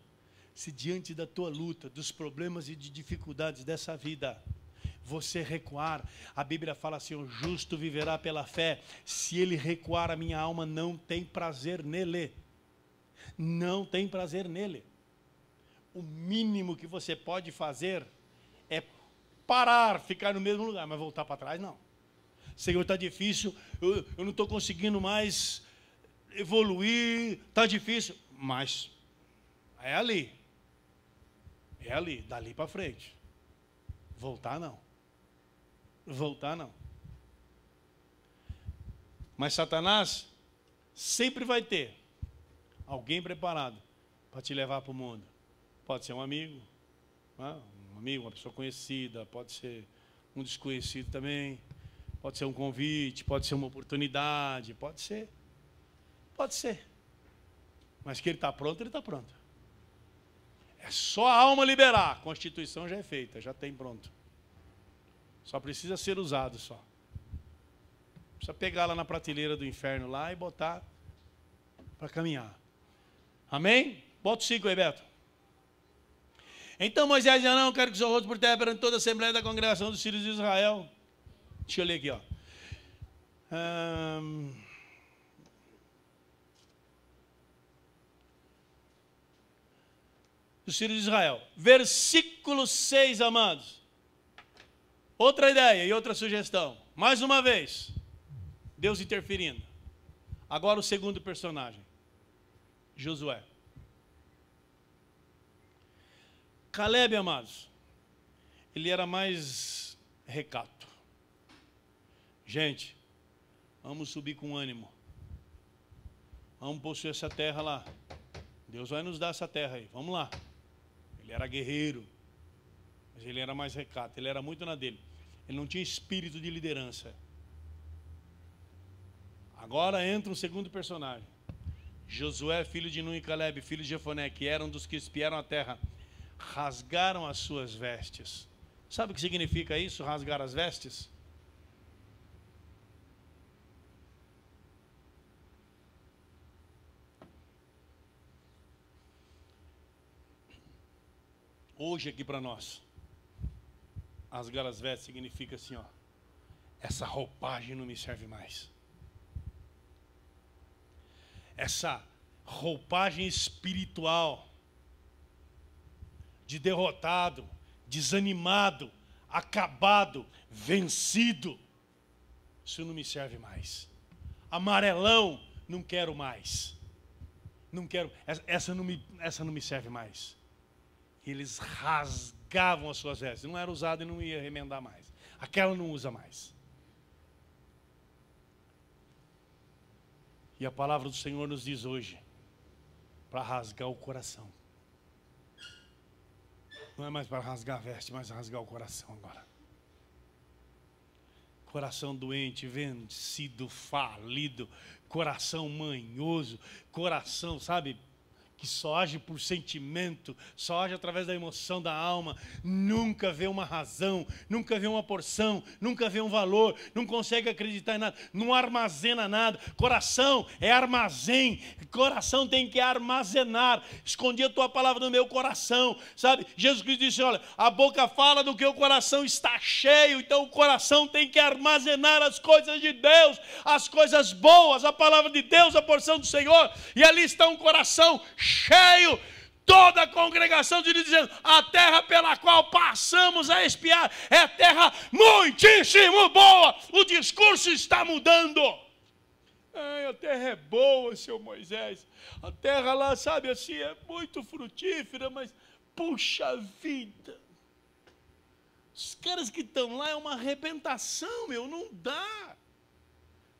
se diante da tua luta, dos problemas e de dificuldades dessa vida, você recuar, a Bíblia fala assim, o justo viverá pela fé. Se ele recuar, a minha alma não tem prazer nele. Não tem prazer nele. O mínimo que você pode fazer é parar, ficar no mesmo lugar, mas voltar para trás não. Senhor, está difícil, eu não estou conseguindo mais evoluir, está difícil, mas é ali, dali para frente. Voltar não. Voltar não. Mas Satanás sempre vai ter alguém preparado para te levar para o mundo. Pode ser um amigo, uma pessoa conhecida, pode ser um desconhecido também, pode ser um convite, pode ser uma oportunidade, pode ser. Mas que ele está pronto, ele está pronto. É só a alma liberar, a constituição já é feita, já tem pronto. Só precisa ser usado só. Precisa pegar lá na prateleira do inferno lá e botar para caminhar. Amém? Bota o 5 aí, Beto. Então Moisés disse, não, quero que o seu rosto por terra perante toda a assembleia da congregação dos filhos de Israel. Deixa eu ler aqui, ó. Dos filhos de Israel. Versículo 6, amados. Outra ideia e outra sugestão. Mais uma vez, Deus interferindo. Agora o segundo personagem, Josué. Caleb, amados, ele era mais recato. Gente, vamos subir com ânimo. Vamos possuir essa terra lá. Deus vai nos dar essa terra aí, vamos lá. Ele era guerreiro, mas ele era mais recato, ele era muito na dele. Ele não tinha espírito de liderança. Agora entra um segundo personagem. Josué, filho de Nun e Caleb, filho de Jefoné, que eram dos que espiaram a terra, rasgaram as suas vestes. Sabe o que significa isso, rasgar as vestes? Hoje aqui para nós, rasgar as vestes significa assim, ó, essa roupagem não me serve mais. Essa roupagem espiritual de derrotado, desanimado, acabado, vencido, isso não me serve mais. Amarelão, não quero mais. Não quero, essa não me serve mais. Eles rasgavam as suas vestes. Não era usado e não ia remendar mais. Aquela não usa mais. E a palavra do Senhor nos diz hoje, para rasgar o coração. Não é mais para rasgar a veste, mas rasgar o coração agora. Coração doente, vencido, falido, coração manhoso, coração, sabe, que só age por sentimento, só age através da emoção da alma, nunca vê uma razão, nunca vê uma porção, nunca vê um valor, não consegue acreditar em nada, não armazena nada. Coração é armazém, coração tem que armazenar. Escondi a tua palavra no meu coração, sabe? Jesus Cristo disse, olha, a boca fala do que o coração está cheio, então o coração tem que armazenar as coisas de Deus, as coisas boas, a palavra de Deus, a porção do Senhor, e ali está um coração cheio. Toda a congregação de dizendo, a terra pela qual passamos a espiar é terra muitíssimo boa. O discurso está mudando. A terra é boa, seu Moisés. A terra lá, sabe assim, é muito frutífera, mas puxa vida. Os caras que estão lá é uma arrebentação, meu, não dá.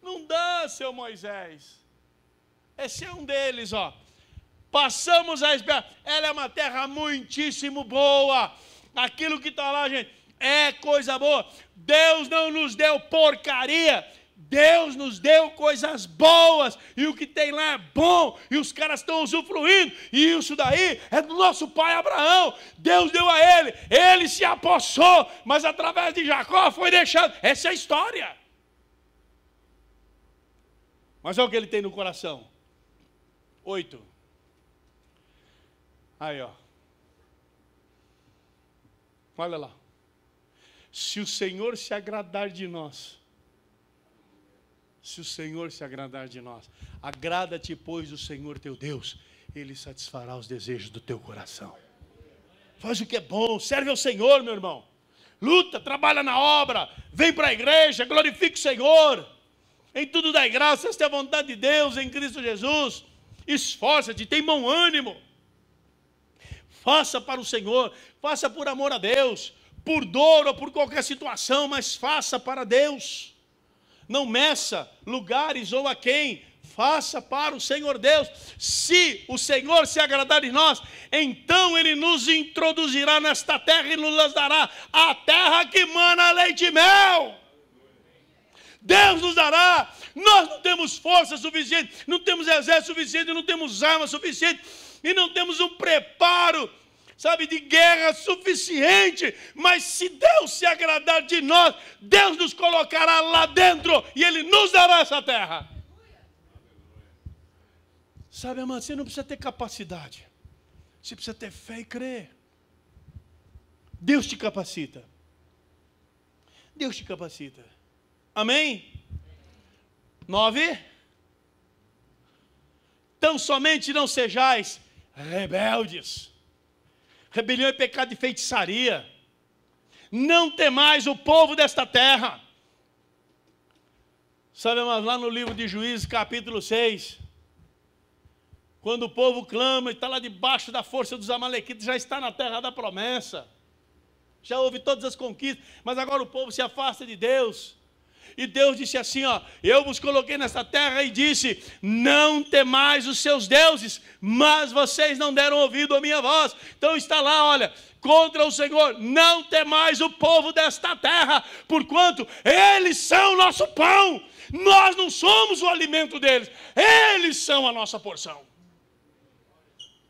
Não dá, seu Moisés. Esse é um deles, ó. Passamos a esperar. Ela é uma terra muitíssimo boa. Aquilo que está lá, gente, é coisa boa. Deus não nos deu porcaria. Deus nos deu coisas boas. E o que tem lá é bom. E os caras estão usufruindo. E isso daí é do nosso pai Abraão. Deus deu a ele. Ele se apossou. Mas através de Jacó foi deixado. Essa é a história. Mas olha o que ele tem no coração. 8. Aí, ó. Olha lá. Se o Senhor se agradar de nós. Se o Senhor se agradar de nós. Agrada-te, pois, do Senhor teu Deus. Ele satisfará os desejos do teu coração. Faz o que é bom. Serve ao Senhor, meu irmão. Luta, trabalha na obra. Vem para a igreja, glorifica o Senhor. Em tudo dai graças, esta é a vontade de Deus em Cristo Jesus. Esforça-te, tem bom ânimo. Faça para o Senhor, faça por amor a Deus, por dor ou por qualquer situação, mas faça para Deus. Não meça lugares ou a quem, faça para o Senhor Deus. Se o Senhor se agradar de nós, então Ele nos introduzirá nesta terra e nos dará a terra que mana leite e mel. Deus nos dará. Nós não temos força suficiente, não temos exército suficiente, não temos arma suficiente e não temos um preparo, sabe, de guerra suficiente. Mas se Deus se agradar de nós, Deus nos colocará lá dentro e Ele nos dará essa terra. Sabe, amado, você não precisa ter capacidade, você precisa ter fé e crer. Deus te capacita. Deus te capacita. Amém? 9. Tão somente não sejais rebeldes. Rebelião é pecado de feitiçaria. Não temais o povo desta terra. Sabe, mas lá no livro de Juízes, capítulo 6, quando o povo clama e está lá debaixo da força dos amalequitas, já está na terra da promessa. Já houve todas as conquistas, mas agora o povo se afasta de Deus. E Deus disse assim, ó, eu vos coloquei nessa terra e disse, não temais os seus deuses, mas vocês não deram ouvido à minha voz. Então está lá, olha, contra o Senhor, não temais o povo desta terra, porquanto eles são o nosso pão. Nós não somos o alimento deles, eles são a nossa porção.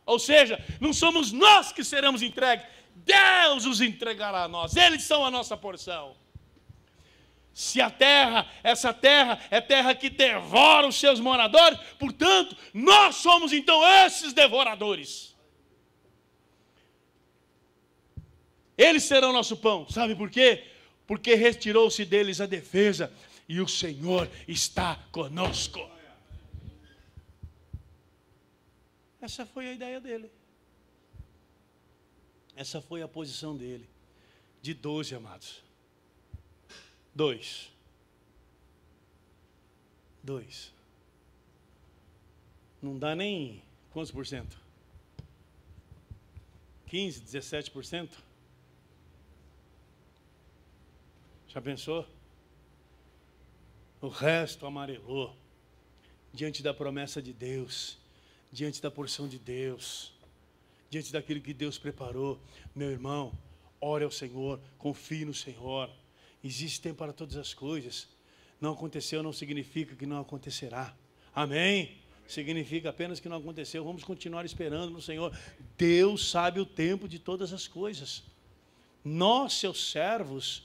Ou seja, não somos nós que seremos entregues, Deus os entregará a nós, eles são a nossa porção. Se a terra, essa terra é terra que devora os seus moradores, portanto, nós somos então esses devoradores. Eles serão nosso pão. Sabe por quê? Porque retirou-se deles a defesa e o Senhor está conosco. Essa foi a ideia dele. Essa foi a posição dele. De 12, amados. 2. Não dá nem quantos por cento? 15, 17%? Já pensou? O resto amarelou. Diante da promessa de Deus, diante da porção de Deus, diante daquilo que Deus preparou. Meu irmão, ore ao Senhor, confie no Senhor. Existe tempo para todas as coisas. Não aconteceu não significa que não acontecerá. Amém? Significa apenas que não aconteceu. Vamos continuar esperando no Senhor. Deus sabe o tempo de todas as coisas. Nós, seus servos,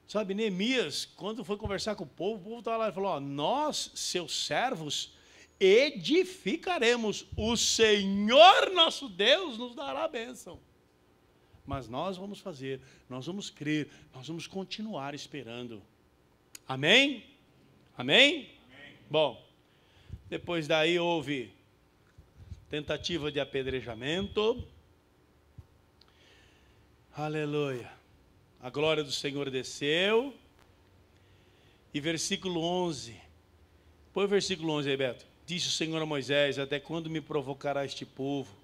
sabe, Neemias, quando foi conversar com o povo estava lá e falou, ó, nós, seus servos, edificaremos. O Senhor nosso Deus nos dará a bênção. Mas nós vamos fazer, nós vamos crer, nós vamos continuar esperando. Amém? Amém? Amém. Bom, depois daí houve tentativa de apedrejamento. Aleluia. A glória do Senhor desceu. E versículo 11. Põe o versículo 11 aí, Beto. Disse o Senhor a Moisés, até quando me provocará este povo?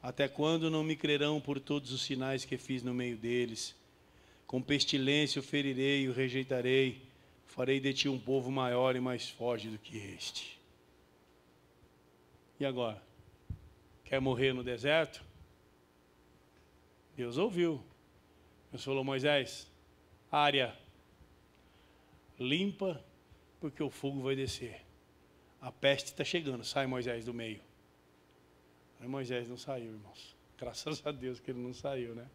Até quando não me crerão por todos os sinais que fiz no meio deles? Com pestilência o ferirei e o rejeitarei. Farei de ti um povo maior e mais forte do que este. E agora? Quer morrer no deserto? Deus ouviu. Deus falou: Moisés, área limpa, porque o fogo vai descer. A peste está chegando. Sai, Moisés, do meio. Aí Moisés não saiu, irmãos. Graças a Deus que ele não saiu, né?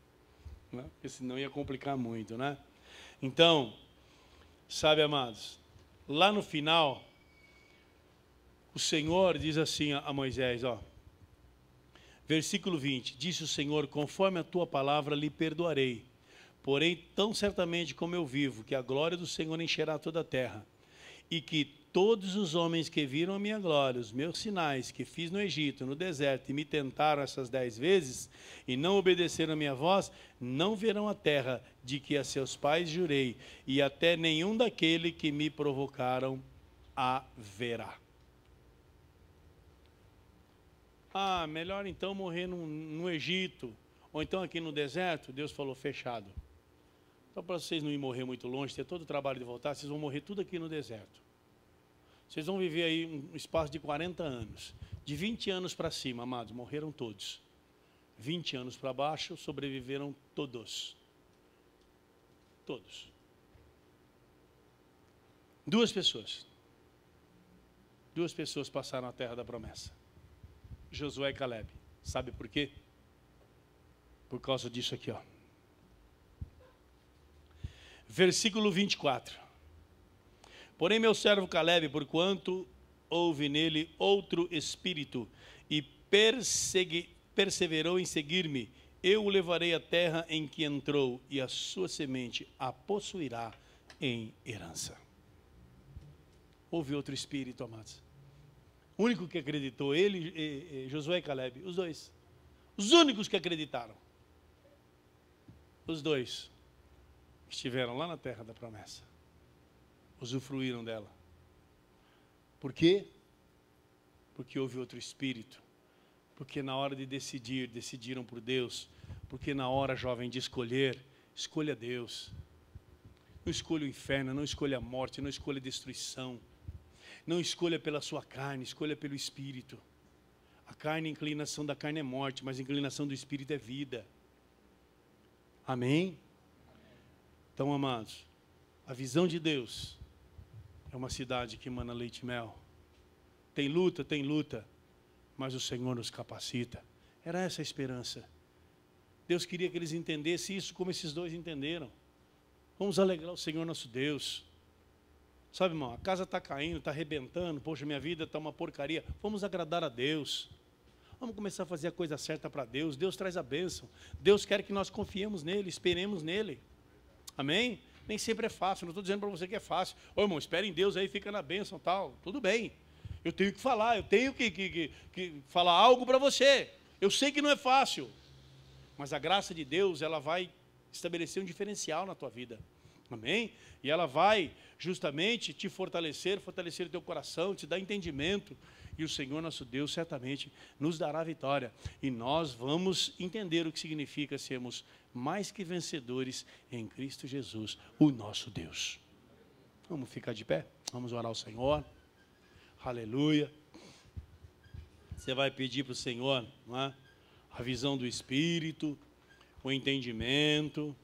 Porque senão ia complicar muito, né? Então, sabe, amados, lá no final, o Senhor diz assim a Moisés, ó, versículo 20, disse o Senhor: conforme a tua palavra lhe perdoarei, porém tão certamente como eu vivo, que a glória do Senhor encherá toda a terra, e que todos os homens que viram a minha glória, os meus sinais que fiz no Egito, no deserto, e me tentaram essas 10 vezes, e não obedeceram a minha voz, não verão a terra de que a seus pais jurei, e até nenhum daquele que me provocaram a verá. Ah, melhor então morrer no Egito, ou então aqui no deserto. Deus falou: fechado. Então, para vocês não irem morrer muito longe, ter todo o trabalho de voltar, vocês vão morrer tudo aqui no deserto. Vocês vão viver aí um espaço de 40 anos. De 20 anos para cima, amados, morreram todos. 20 anos para baixo, sobreviveram todos. Todos. 2 pessoas. 2 pessoas passaram a terra da promessa. Josué e Caleb. Sabe por quê? Por causa disso aqui, ó. Versículo 24. Porém, meu servo Caleb, porquanto houve nele outro espírito e perseverou em seguir-me, eu o levarei à terra em que entrou, e a sua semente a possuirá em herança. Houve outro espírito, amados. O único que acreditou, ele, Josué e Caleb, os 2. Os únicos que acreditaram. Os 2 estiveram lá na terra da promessa. Usufruíram dela. Por quê? Porque houve outro espírito. Porque na hora de decidir, decidiram por Deus. Porque na hora, jovem, de escolher, escolha Deus. Não escolha o inferno, não escolha a morte, não escolha a destruição. Não escolha pela sua carne, escolha pelo Espírito. A carne, a inclinação da carne é morte, mas a inclinação do Espírito é vida. Amém? Então, amados, a visão de Deus é uma cidade que emana leite e mel. Tem luta, mas o Senhor nos capacita. Era essa a esperança. Deus queria que eles entendessem isso como esses 2 entenderam. Vamos alegrar o Senhor nosso Deus. Sabe, irmão, a casa está caindo, está arrebentando, poxa, minha vida está uma porcaria. Vamos agradar a Deus. Vamos começar a fazer a coisa certa para Deus. Deus traz a bênção. Deus quer que nós confiemos nele, esperemos nele. Amém? Nem sempre é fácil, não estou dizendo para você que é fácil. Ô, irmão, espere em Deus aí, fica na bênção, tal. Tudo bem. Eu tenho que falar, eu tenho que falar algo para você. Eu sei que não é fácil. Mas a graça de Deus, ela vai estabelecer um diferencial na tua vida. Amém? E ela vai justamente te fortalecer o teu coração, te dar entendimento. E o Senhor nosso Deus certamente nos dará vitória. E nós vamos entender o que significa sermos mais que vencedores em Cristo Jesus, o nosso Deus. Vamos ficar de pé? Vamos orar ao Senhor. Aleluia. Você vai pedir para o Senhor, não é? A visão do Espírito, o entendimento.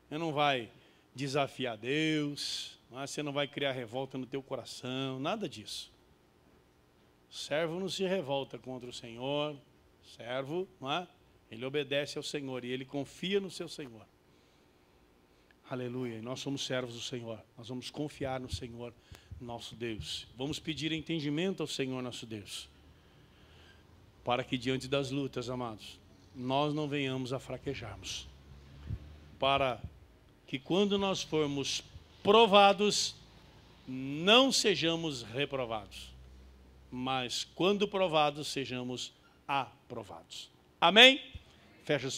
Você não vai desafiar Deus, não é? Você não vai criar revolta no teu coração, nada disso. Servo não se revolta contra o Senhor, servo, não é? Ele obedece ao Senhor e ele confia no seu Senhor. Aleluia, e nós somos servos do Senhor, nós vamos confiar no Senhor, nosso Deus. Vamos pedir entendimento ao Senhor, nosso Deus, para que diante das lutas, amados, nós não venhamos a fraquejarmos. Para que quando nós formos provados, não sejamos reprovados, mas quando provados, sejamos aprovados. Amém? Fecha os